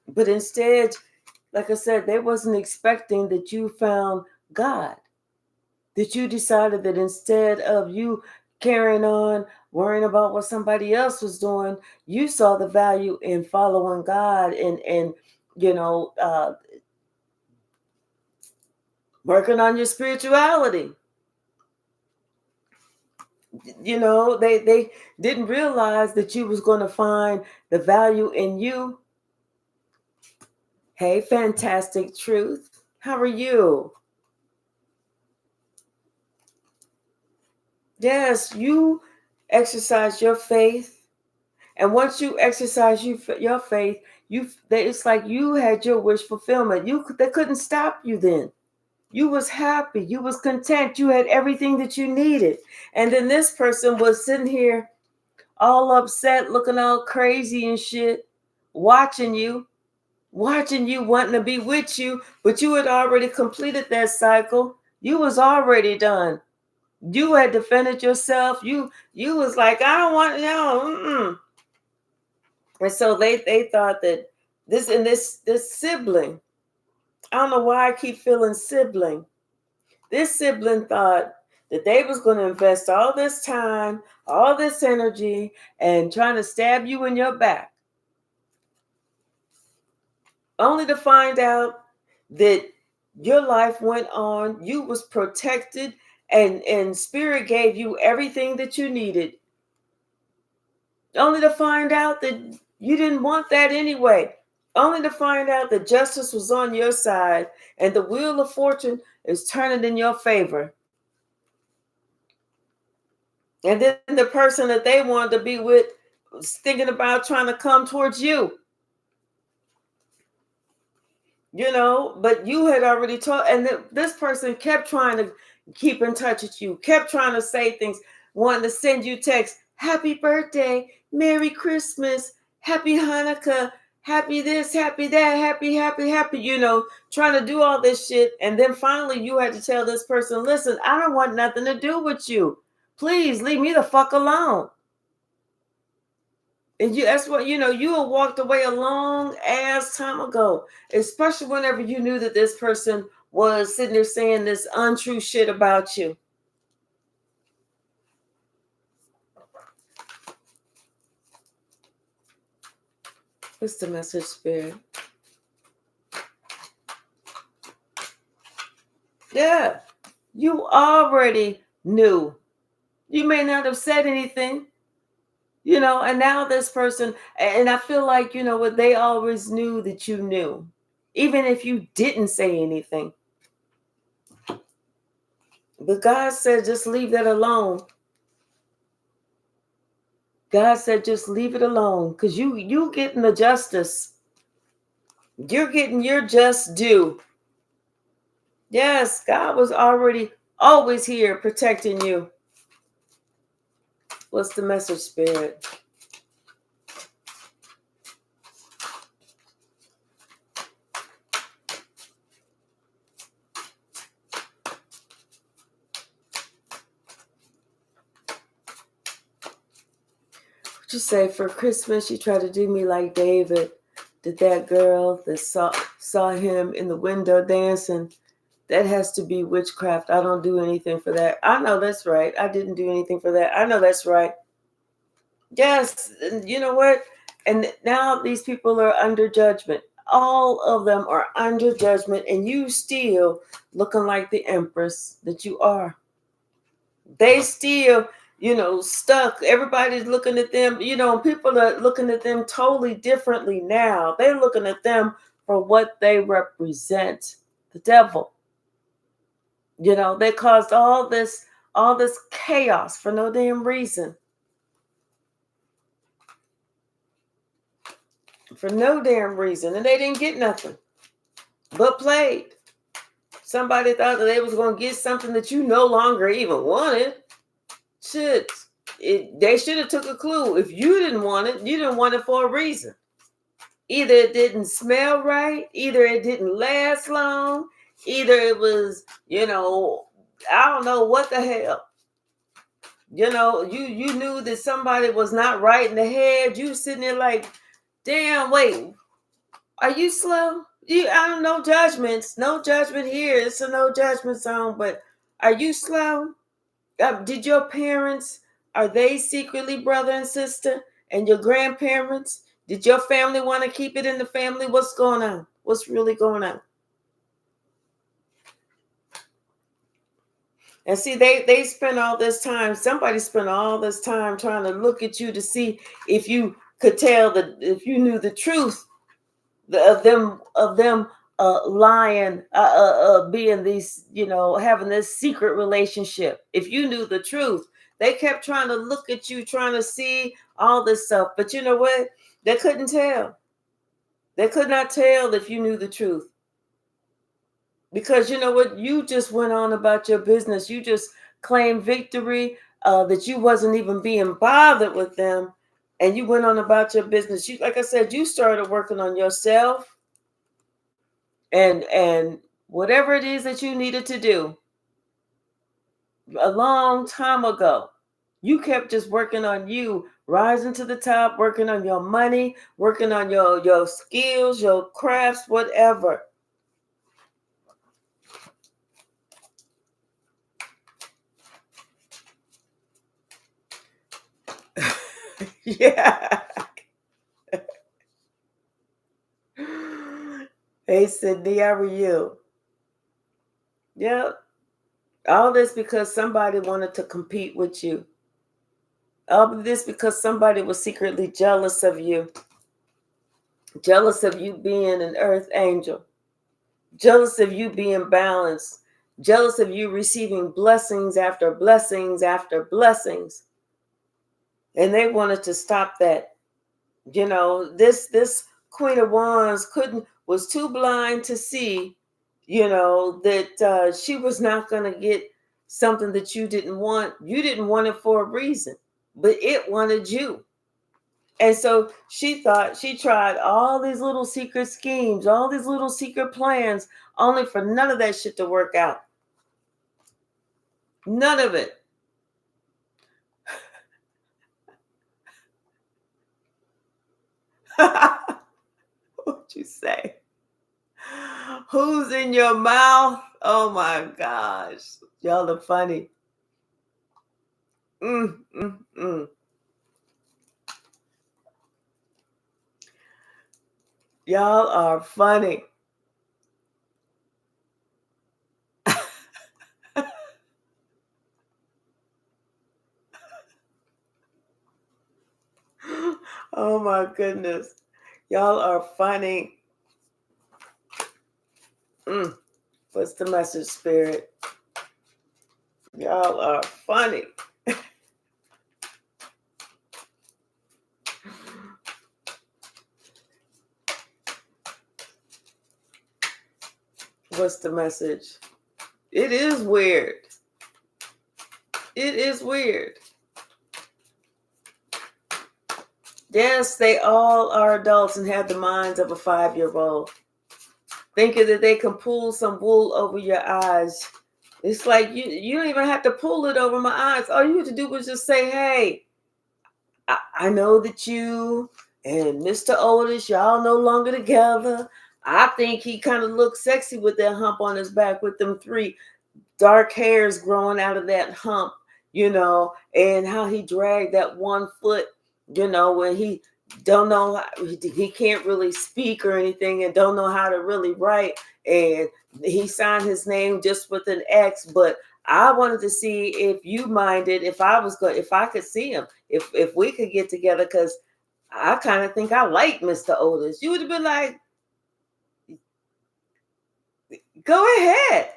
But instead, like I said, they wasn't expecting that you found God. That you decided that instead of you carrying on worrying about what somebody else was doing, you saw the value in following God and working on your spirituality. They didn't realize that you was going to find the value in you. Hey, fantastic truth. How are you? Yes, you exercise your faith. And once you exercise your faith, it's like you had your wish fulfillment. They couldn't stop you then. You was happy. You was content. You had everything that you needed. And then this person was sitting here all upset, looking all crazy and shit, watching you, wanting to be with you, but you had already completed that cycle. You was already done. You had defended yourself. You was like, I don't want no. And so they thought that this sibling, I don't know why I keep feeling sibling. This sibling thought that they was going to invest all this time, all this energy, and trying to stab you in your back, only to find out that your life went on, you was protected, and spirit gave you everything that you needed, only to find out that you didn't want that anyway, only to find out that justice was on your side and the wheel of fortune is turning in your favor. And then the person that they wanted to be with was thinking about trying to come towards you. But you had already told, and this person kept trying to keep in touch with you, kept trying to say things, wanting to send you texts, happy birthday, Merry Christmas, happy Hanukkah, happy this, happy that, happy, trying to do all this shit. And then finally you had to tell this person, listen, I don't want nothing to do with you. Please leave me the fuck alone. And that's what, you had walked away a long ass time ago, especially whenever you knew that this person was sitting there saying this untrue shit about you. What's the message, Spirit? Yeah, you already knew. You may not have said anything, and now this person, and I feel like, what, they always knew that you knew, even if you didn't say anything. But God said, just leave that alone. God said, just leave it alone, because you getting the justice. You're getting your just due. Yes, God was always here protecting you. What's the message, Spirit? What you say? For Christmas, you tried to do me like David did that girl that saw him in the window dancing. That has to be witchcraft. I don't do anything for that. I know that's right. I didn't do anything for that. I know that's right. Yes, and you know what? And now these people are under judgment. All of them are under judgment, and you still looking like the empress that you are. They still, stuck. Everybody's looking at them, people are looking at them totally differently now. They're looking at them for what they represent, the devil. You know, they caused all this chaos for no damn reason. For no damn reason. And they didn't get nothing but played. Somebody thought that they was going to get something that you no longer even wanted. Shit. They should have took a clue. If you didn't want it, you didn't want it for a reason. Either it didn't smell right, either it didn't last long, either it was, I don't know what the hell. You knew that somebody was not right in the head. You sitting there like, damn, wait, are you slow? I don't know judgments. No judgment here. It's a no judgment zone, but are you slow? Did your parents, are they secretly brother and sister? And your grandparents? Did your family want to keep it in the family? What's going on? What's really going on? And see, they spent all this time, somebody spent all this time trying to look at you to see if you could tell if you knew the truth of them lying, being these, having this secret relationship. If you knew the truth, they kept trying to look at you, trying to see all this stuff. But you know what? They couldn't tell. They could not tell if you knew the truth. Because you know what? You just went on about your business. You just claimed victory, that you wasn't even being bothered with them. And you went on about your business. You, like I said, you started working on yourself and whatever it is that you needed to do a long time ago. You kept just working on you, rising to the top, working on your money, working on your skills, your crafts, whatever. Yeah. Hey, Sydney, how are you? Yep. All this because somebody wanted to compete with you. All of this because somebody was secretly jealous of you. Jealous of you being an earth angel. Jealous of you being balanced. Jealous of you receiving blessings after blessings after blessings. And they wanted to stop that. This Queen of Wands was too blind to see, that she was not going to get something that you didn't want. You didn't want it for a reason, but it wanted you. And so she tried all these little secret schemes, all these little secret plans, only for none of that shit to work out. None of it. What'd you say? Who's in your mouth? Oh my gosh. Y'all are funny. Y'all are funny. Oh my goodness. Y'all are funny. What's the message, Spirit? Y'all are funny. What's the message? It is weird. It is weird. Yes, they all are adults and have the minds of a 5-year-old. Thinking that they can pull some wool over your eyes. It's like you don't even have to pull it over my eyes. All you have to do was just say, hey, I know that you and Mr. Otis, y'all no longer together. I think he kind of looks sexy with that hump on his back with them 3 dark hairs growing out of that hump, and how he dragged that 1 foot, when he don't know, he can't really speak or anything and don't know how to really write. And he signed his name just with an X, but I wanted to see if you minded if I could see him, if we could get together, because I kind of think I like Mr. Otis. You would have been like, Go ahead.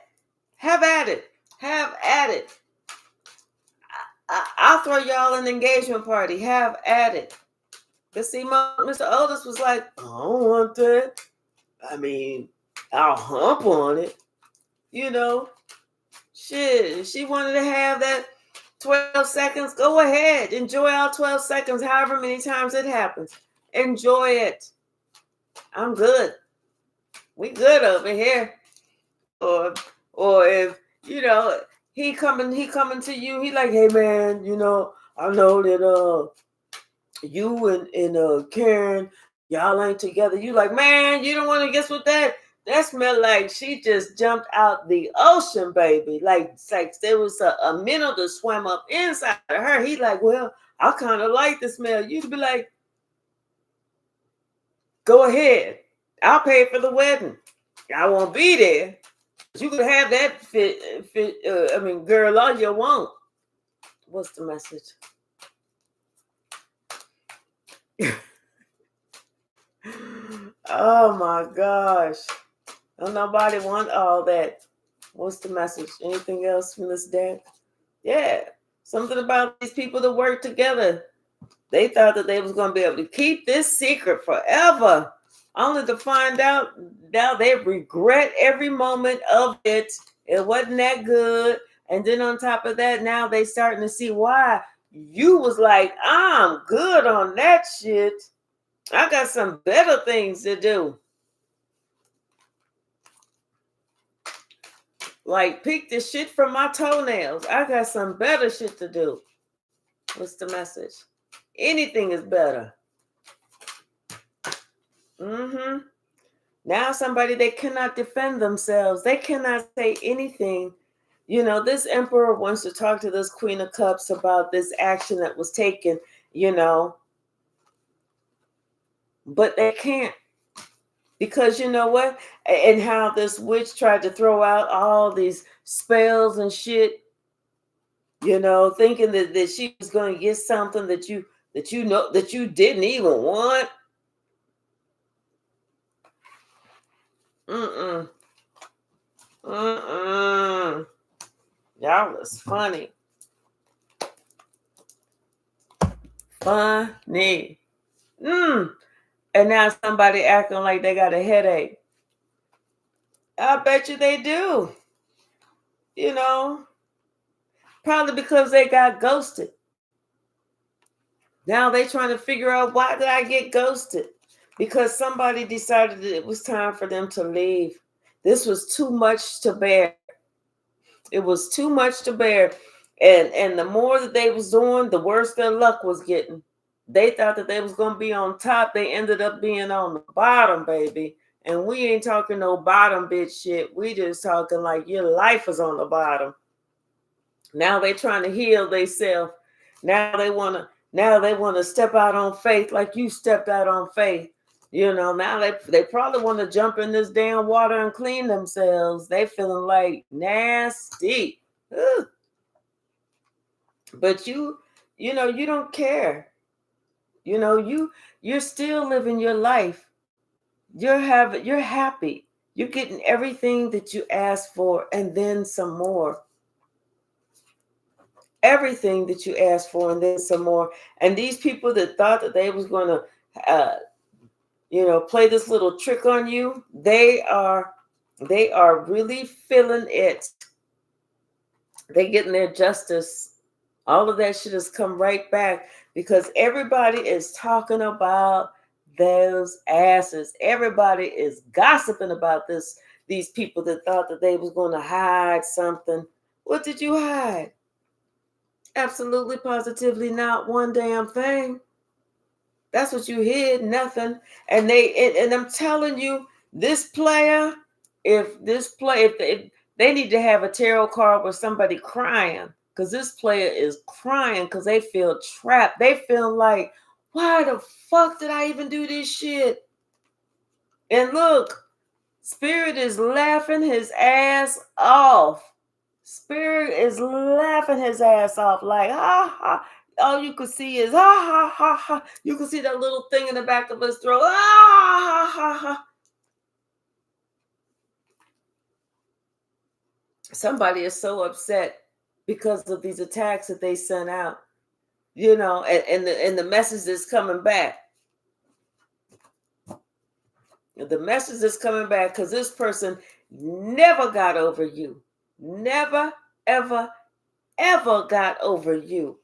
Have at it. Have at it. I'll throw y'all an engagement party. Have at it. But see, Mr. Otis was like, I don't want that. I mean, I'll hump on it. You know, shit. She wanted to have that 12 seconds. Go ahead. Enjoy all 12 seconds, however many times it happens. Enjoy it. I'm good. We good over here. Or if, you know, he coming to you, he like, hey man, you know, I know that you and Karen, y'all ain't together. You like, man, you don't want to guess what that smelled like. She just jumped out the ocean, baby. Like there was a minnow that swam up inside of her. He like, well, I kind of like the smell. You'd be like, go ahead. I'll pay for the wedding. I won't be there. You could have that girl, all you want. What's the message? Oh my gosh. Don't nobody want all that. What's the message? Anything else from this deck? Yeah. Something about these people that work together. They thought that they was going to be able to keep this secret forever. Only to find out now they regret every moment of it. It wasn't that good. And then on top of that, now they starting to see why you was like, I'm good on that shit. I got some better things to do. Like pick the shit from my toenails. I got some better shit to do. What's the message? Anything is better. Now somebody, they cannot defend themselves. They cannot say anything. You know, this emperor wants to talk to this Queen of Cups about this action that was taken, you know. But they can't. Because you know what? And how this witch tried to throw out all these spells and shit, you know, thinking that she was going to get something that you know that you didn't even want. Y'all was funny. Funny. And now somebody acting like they got a headache. I bet you they do. You know, probably because they got ghosted. Now they trying to figure out, why did I get ghosted? Because somebody decided that it was time for them to leave. This was too much to bear. It was too much to bear. And the more that they was doing, the worse their luck was getting. They thought that they was going to be on top. They ended up being on the bottom, baby. And we ain't talking no bottom bitch shit. We just talking like your life is on the bottom. Now they trying to heal themselves. Now they want to step out on faith like you stepped out on faith. You know, now they probably want to jump in this damn water and clean themselves. They feeling like nasty. Ugh. But you know, you don't care. You know, you're still living your life. You're happy. You're getting everything that you asked for and then some more. Everything that you asked for and then some more. And these people that thought that they was going to play this little trick on you, they are really feeling it. They're getting their justice. All of that shit has come right back because everybody is talking about those asses. Everybody is gossiping about these people that thought that they was going to hide something. What did you hide? Absolutely, positively not one damn thing. That's what you hid, nothing. And I'm telling you, this player, if they need to have a tarot card with somebody crying, because this player is crying because they feel trapped. They feel like, why the fuck did I even do this shit? And look, Spirit is laughing his ass off. Spirit is laughing his ass off like, ha ha. All you could see is, ha ha ha ha. You can see that little thing in the back of his throat. Ah ha ha ha. Somebody is so upset because of these attacks that they sent out, and the message is coming back. The message is coming back because this person never got over you. Never, ever, ever got over you.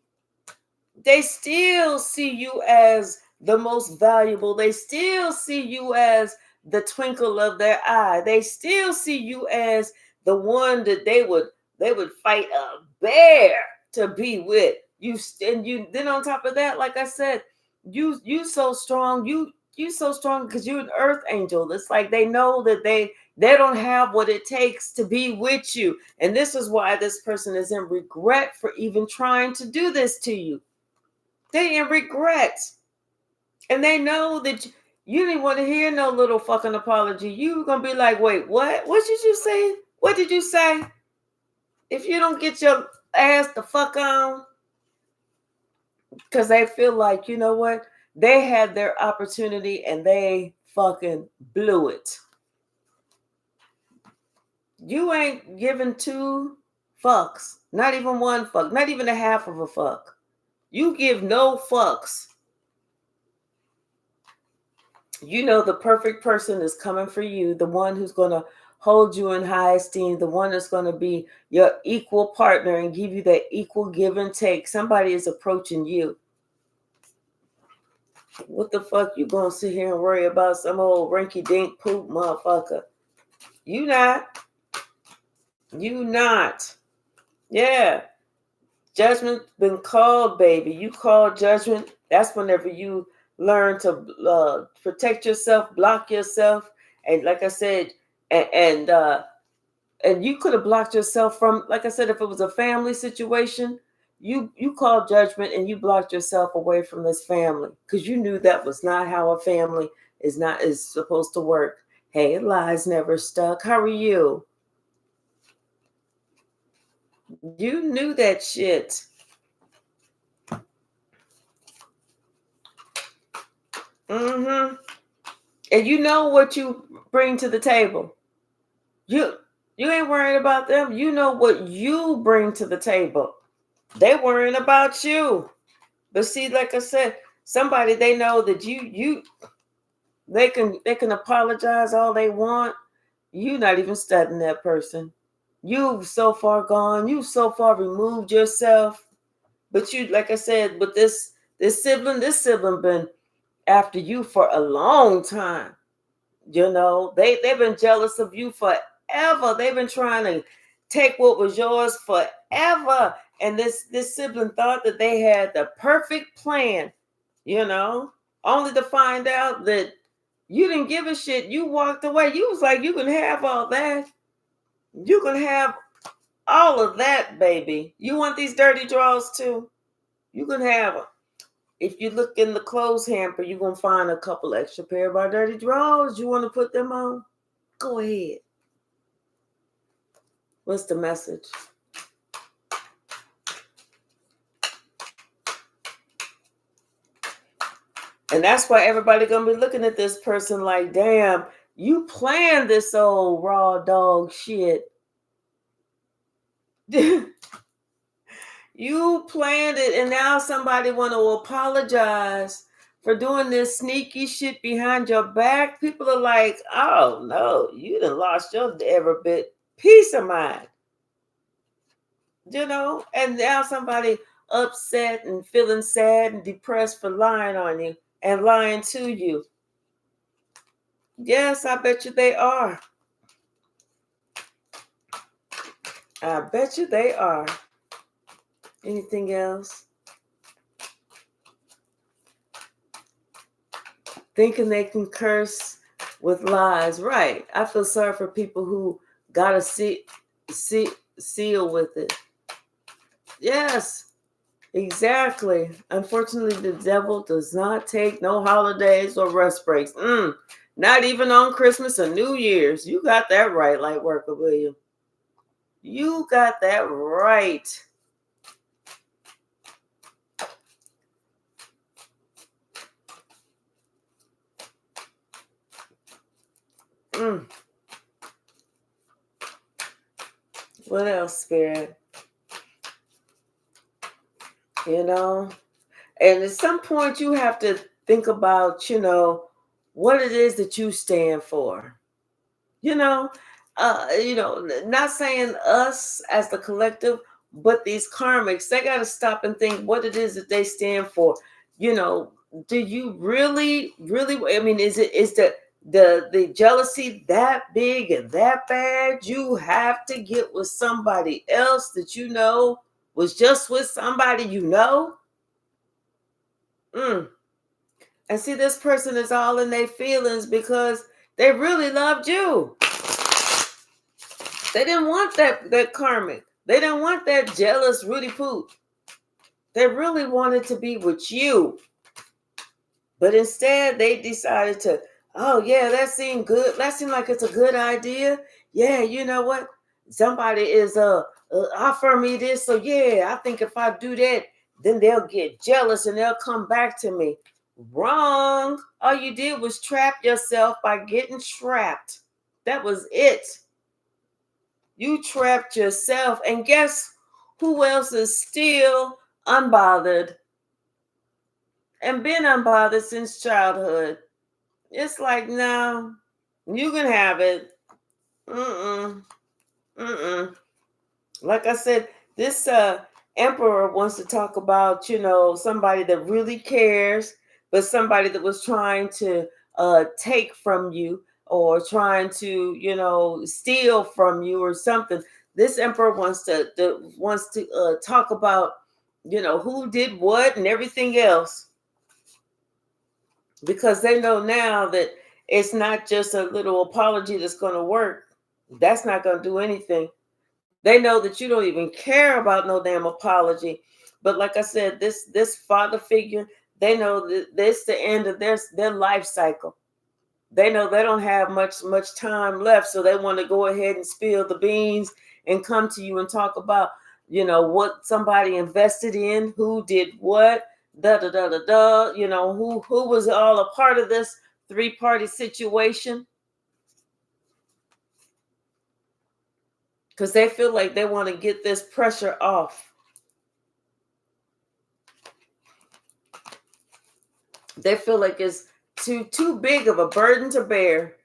They still see you as the most valuable. They still see you as the twinkle of their eye. They still see you as the one that they would fight a bear to be with. And then on top of that, like I said, you so strong. You so strong because you're an earth angel. It's like they know that they don't have what it takes to be with you. And this is why this person is in regret for even trying to do this to you. They in regret. And they know that you didn't want to hear no little fucking apology. You gonna be like, wait, what? What did you say? What did you say? If you don't get your ass the fuck on, because they feel like, you know what? They had their opportunity and they fucking blew it. You ain't giving two fucks. Not even one fuck. Not even a half of a fuck. You give no fucks. You know the perfect person is coming for you, the one who's going to hold you in high esteem, the one that's going to be your equal partner and give you that equal give and take. Somebody is approaching you. What the fuck you going to sit here and worry about some old rinky-dink poop motherfucker? You not. You not. Yeah. Judgment been called, baby. You call judgment. That's whenever you learn to protect yourself, block yourself, and like I said, and you could have blocked yourself from, like I said, if it was a family situation, you called judgment and you blocked yourself away from this family because you knew that was not how a family is supposed to work. Hey, lies never stuck. How are you? You knew that shit. Mm-hmm. And you know what you bring to the table. You ain't worrying about them. You know what you bring to the table. They worrying about you. But see, like I said, somebody they know that they can apologize all they want. You not even studying that person. You so far gone. You so far removed yourself. But you, like I said, with this sibling been after you for a long time. You know, they've been jealous of you forever. They've been trying to take what was yours forever. And this sibling thought that they had the perfect plan, only to find out that you didn't give a shit. You walked away. You was like, you can have all that. You can have all of that, baby. You want these dirty drawers too? You can have them. If you look in the clothes hamper, you're going to find a couple extra pair of our dirty drawers. You want to put them on? Go ahead. What's the message? And that's why everybody going to be looking at this person like, damn, you planned this old raw dog shit. You planned it, and now somebody want to apologize for doing this sneaky shit behind your back. People are like, oh no, you done lost your every bit peace of mind. And now somebody upset and feeling sad and depressed for lying on you and lying to you. Yes, I bet you they are. I bet you they are. Anything else? Thinking they can curse with lies. Right. I feel sorry for people who got to seal with it. Yes, exactly. Unfortunately, the devil does not take no holidays or rest breaks. Not even on Christmas or New Year's. You got that right, Lightworker William. You got that right. What else, Spirit? You know? And at some point, you have to think about, what it is that you stand for. You know, not saying us as the collective, but these karmics, they got to stop and think what it is that they stand for. You know, do you really, really? I mean, is the jealousy that big and that bad? You have to get with somebody else that was just with somebody Mm. And see, this person is all in their feelings because they really loved you. They didn't want that karmic. They didn't want that jealous Rudy Poot. They really wanted to be with you. But instead, they decided to, oh, yeah, that seemed good. That seemed like it's a good idea. Yeah, you know what? Somebody is offer me this. So, yeah, I think if I do that, then they'll get jealous and they'll come back to me. Wrong. All you did was trap yourself by getting trapped. That was it. You trapped yourself. And guess who else is still unbothered and been unbothered since childhood? It's like, no, you can have it. Mm-mm. Mm-mm. Like I said, this emperor wants to talk about, somebody that really cares, but somebody that was trying to take from you or trying to, steal from you or something. This emperor wants to talk about, who did what and everything else, because they know now that it's not just a little apology that's going to work. That's not going to do anything. They know that you don't even care about no damn apology. But like I said, this father figure, they know that this the end of their life cycle. They know they don't have much time left, so they want to go ahead and spill the beans and come to you and talk about, what somebody invested in, who did what, da da da da da, who was all a part of this three-party situation. Because they feel like they want to get this pressure off. They feel like it's too big of a burden to bear.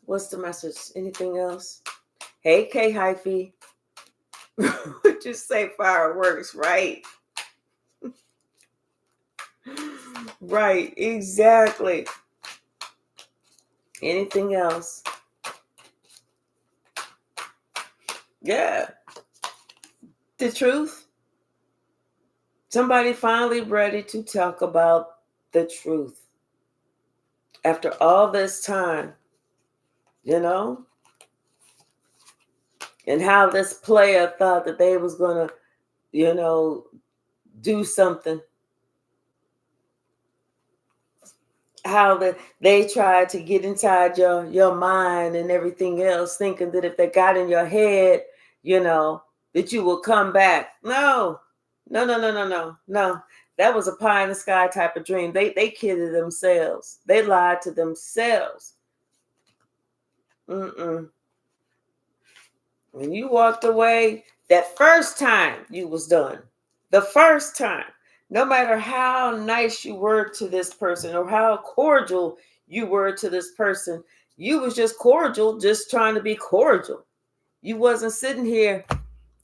What's the message? Anything else? Hey, K Hypsee. Just say fireworks, right? Right, exactly. Anything else? Yeah. The truth. Somebody finally ready to talk about the truth. After all this time, and how this player thought that they was going to, do something. How they tried to get inside your mind and everything else, thinking that if they got in your head, that you will come back. No. That was a pie in the sky type of dream. They kidded themselves. They lied to themselves. When you walked away, that first time you was done. The first time. No matter how nice you were to this person or how cordial you were to this person, you was just cordial, just trying to be cordial. You wasn't sitting here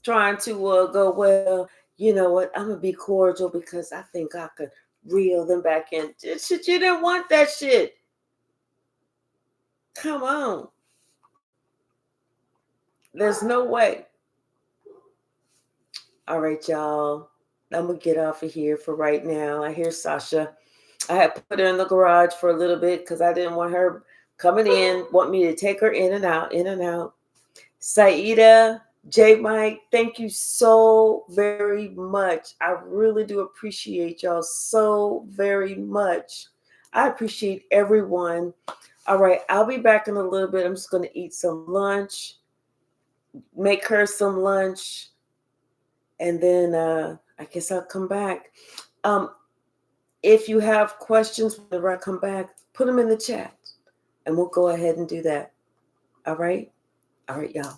trying to go, well, you know what, I'm going to be cordial because I think I could reel them back in. Shit, you didn't want that shit. Come on. There's no way. All right, y'all. I'm going to get off of here for right now. I hear Sasha. I had put her in the garage for a little bit because I didn't want her coming in, want me to take her in and out, in and out. Saida, J Mike, thank you so very much. I really do appreciate y'all so very much. I appreciate everyone. All right, I'll be back in a little bit. I'm just going to eat some lunch, make her some lunch, and then I guess I'll come back. If you have questions whenever I come back, put them in the chat, and we'll go ahead and do that. All right? All right, y'all.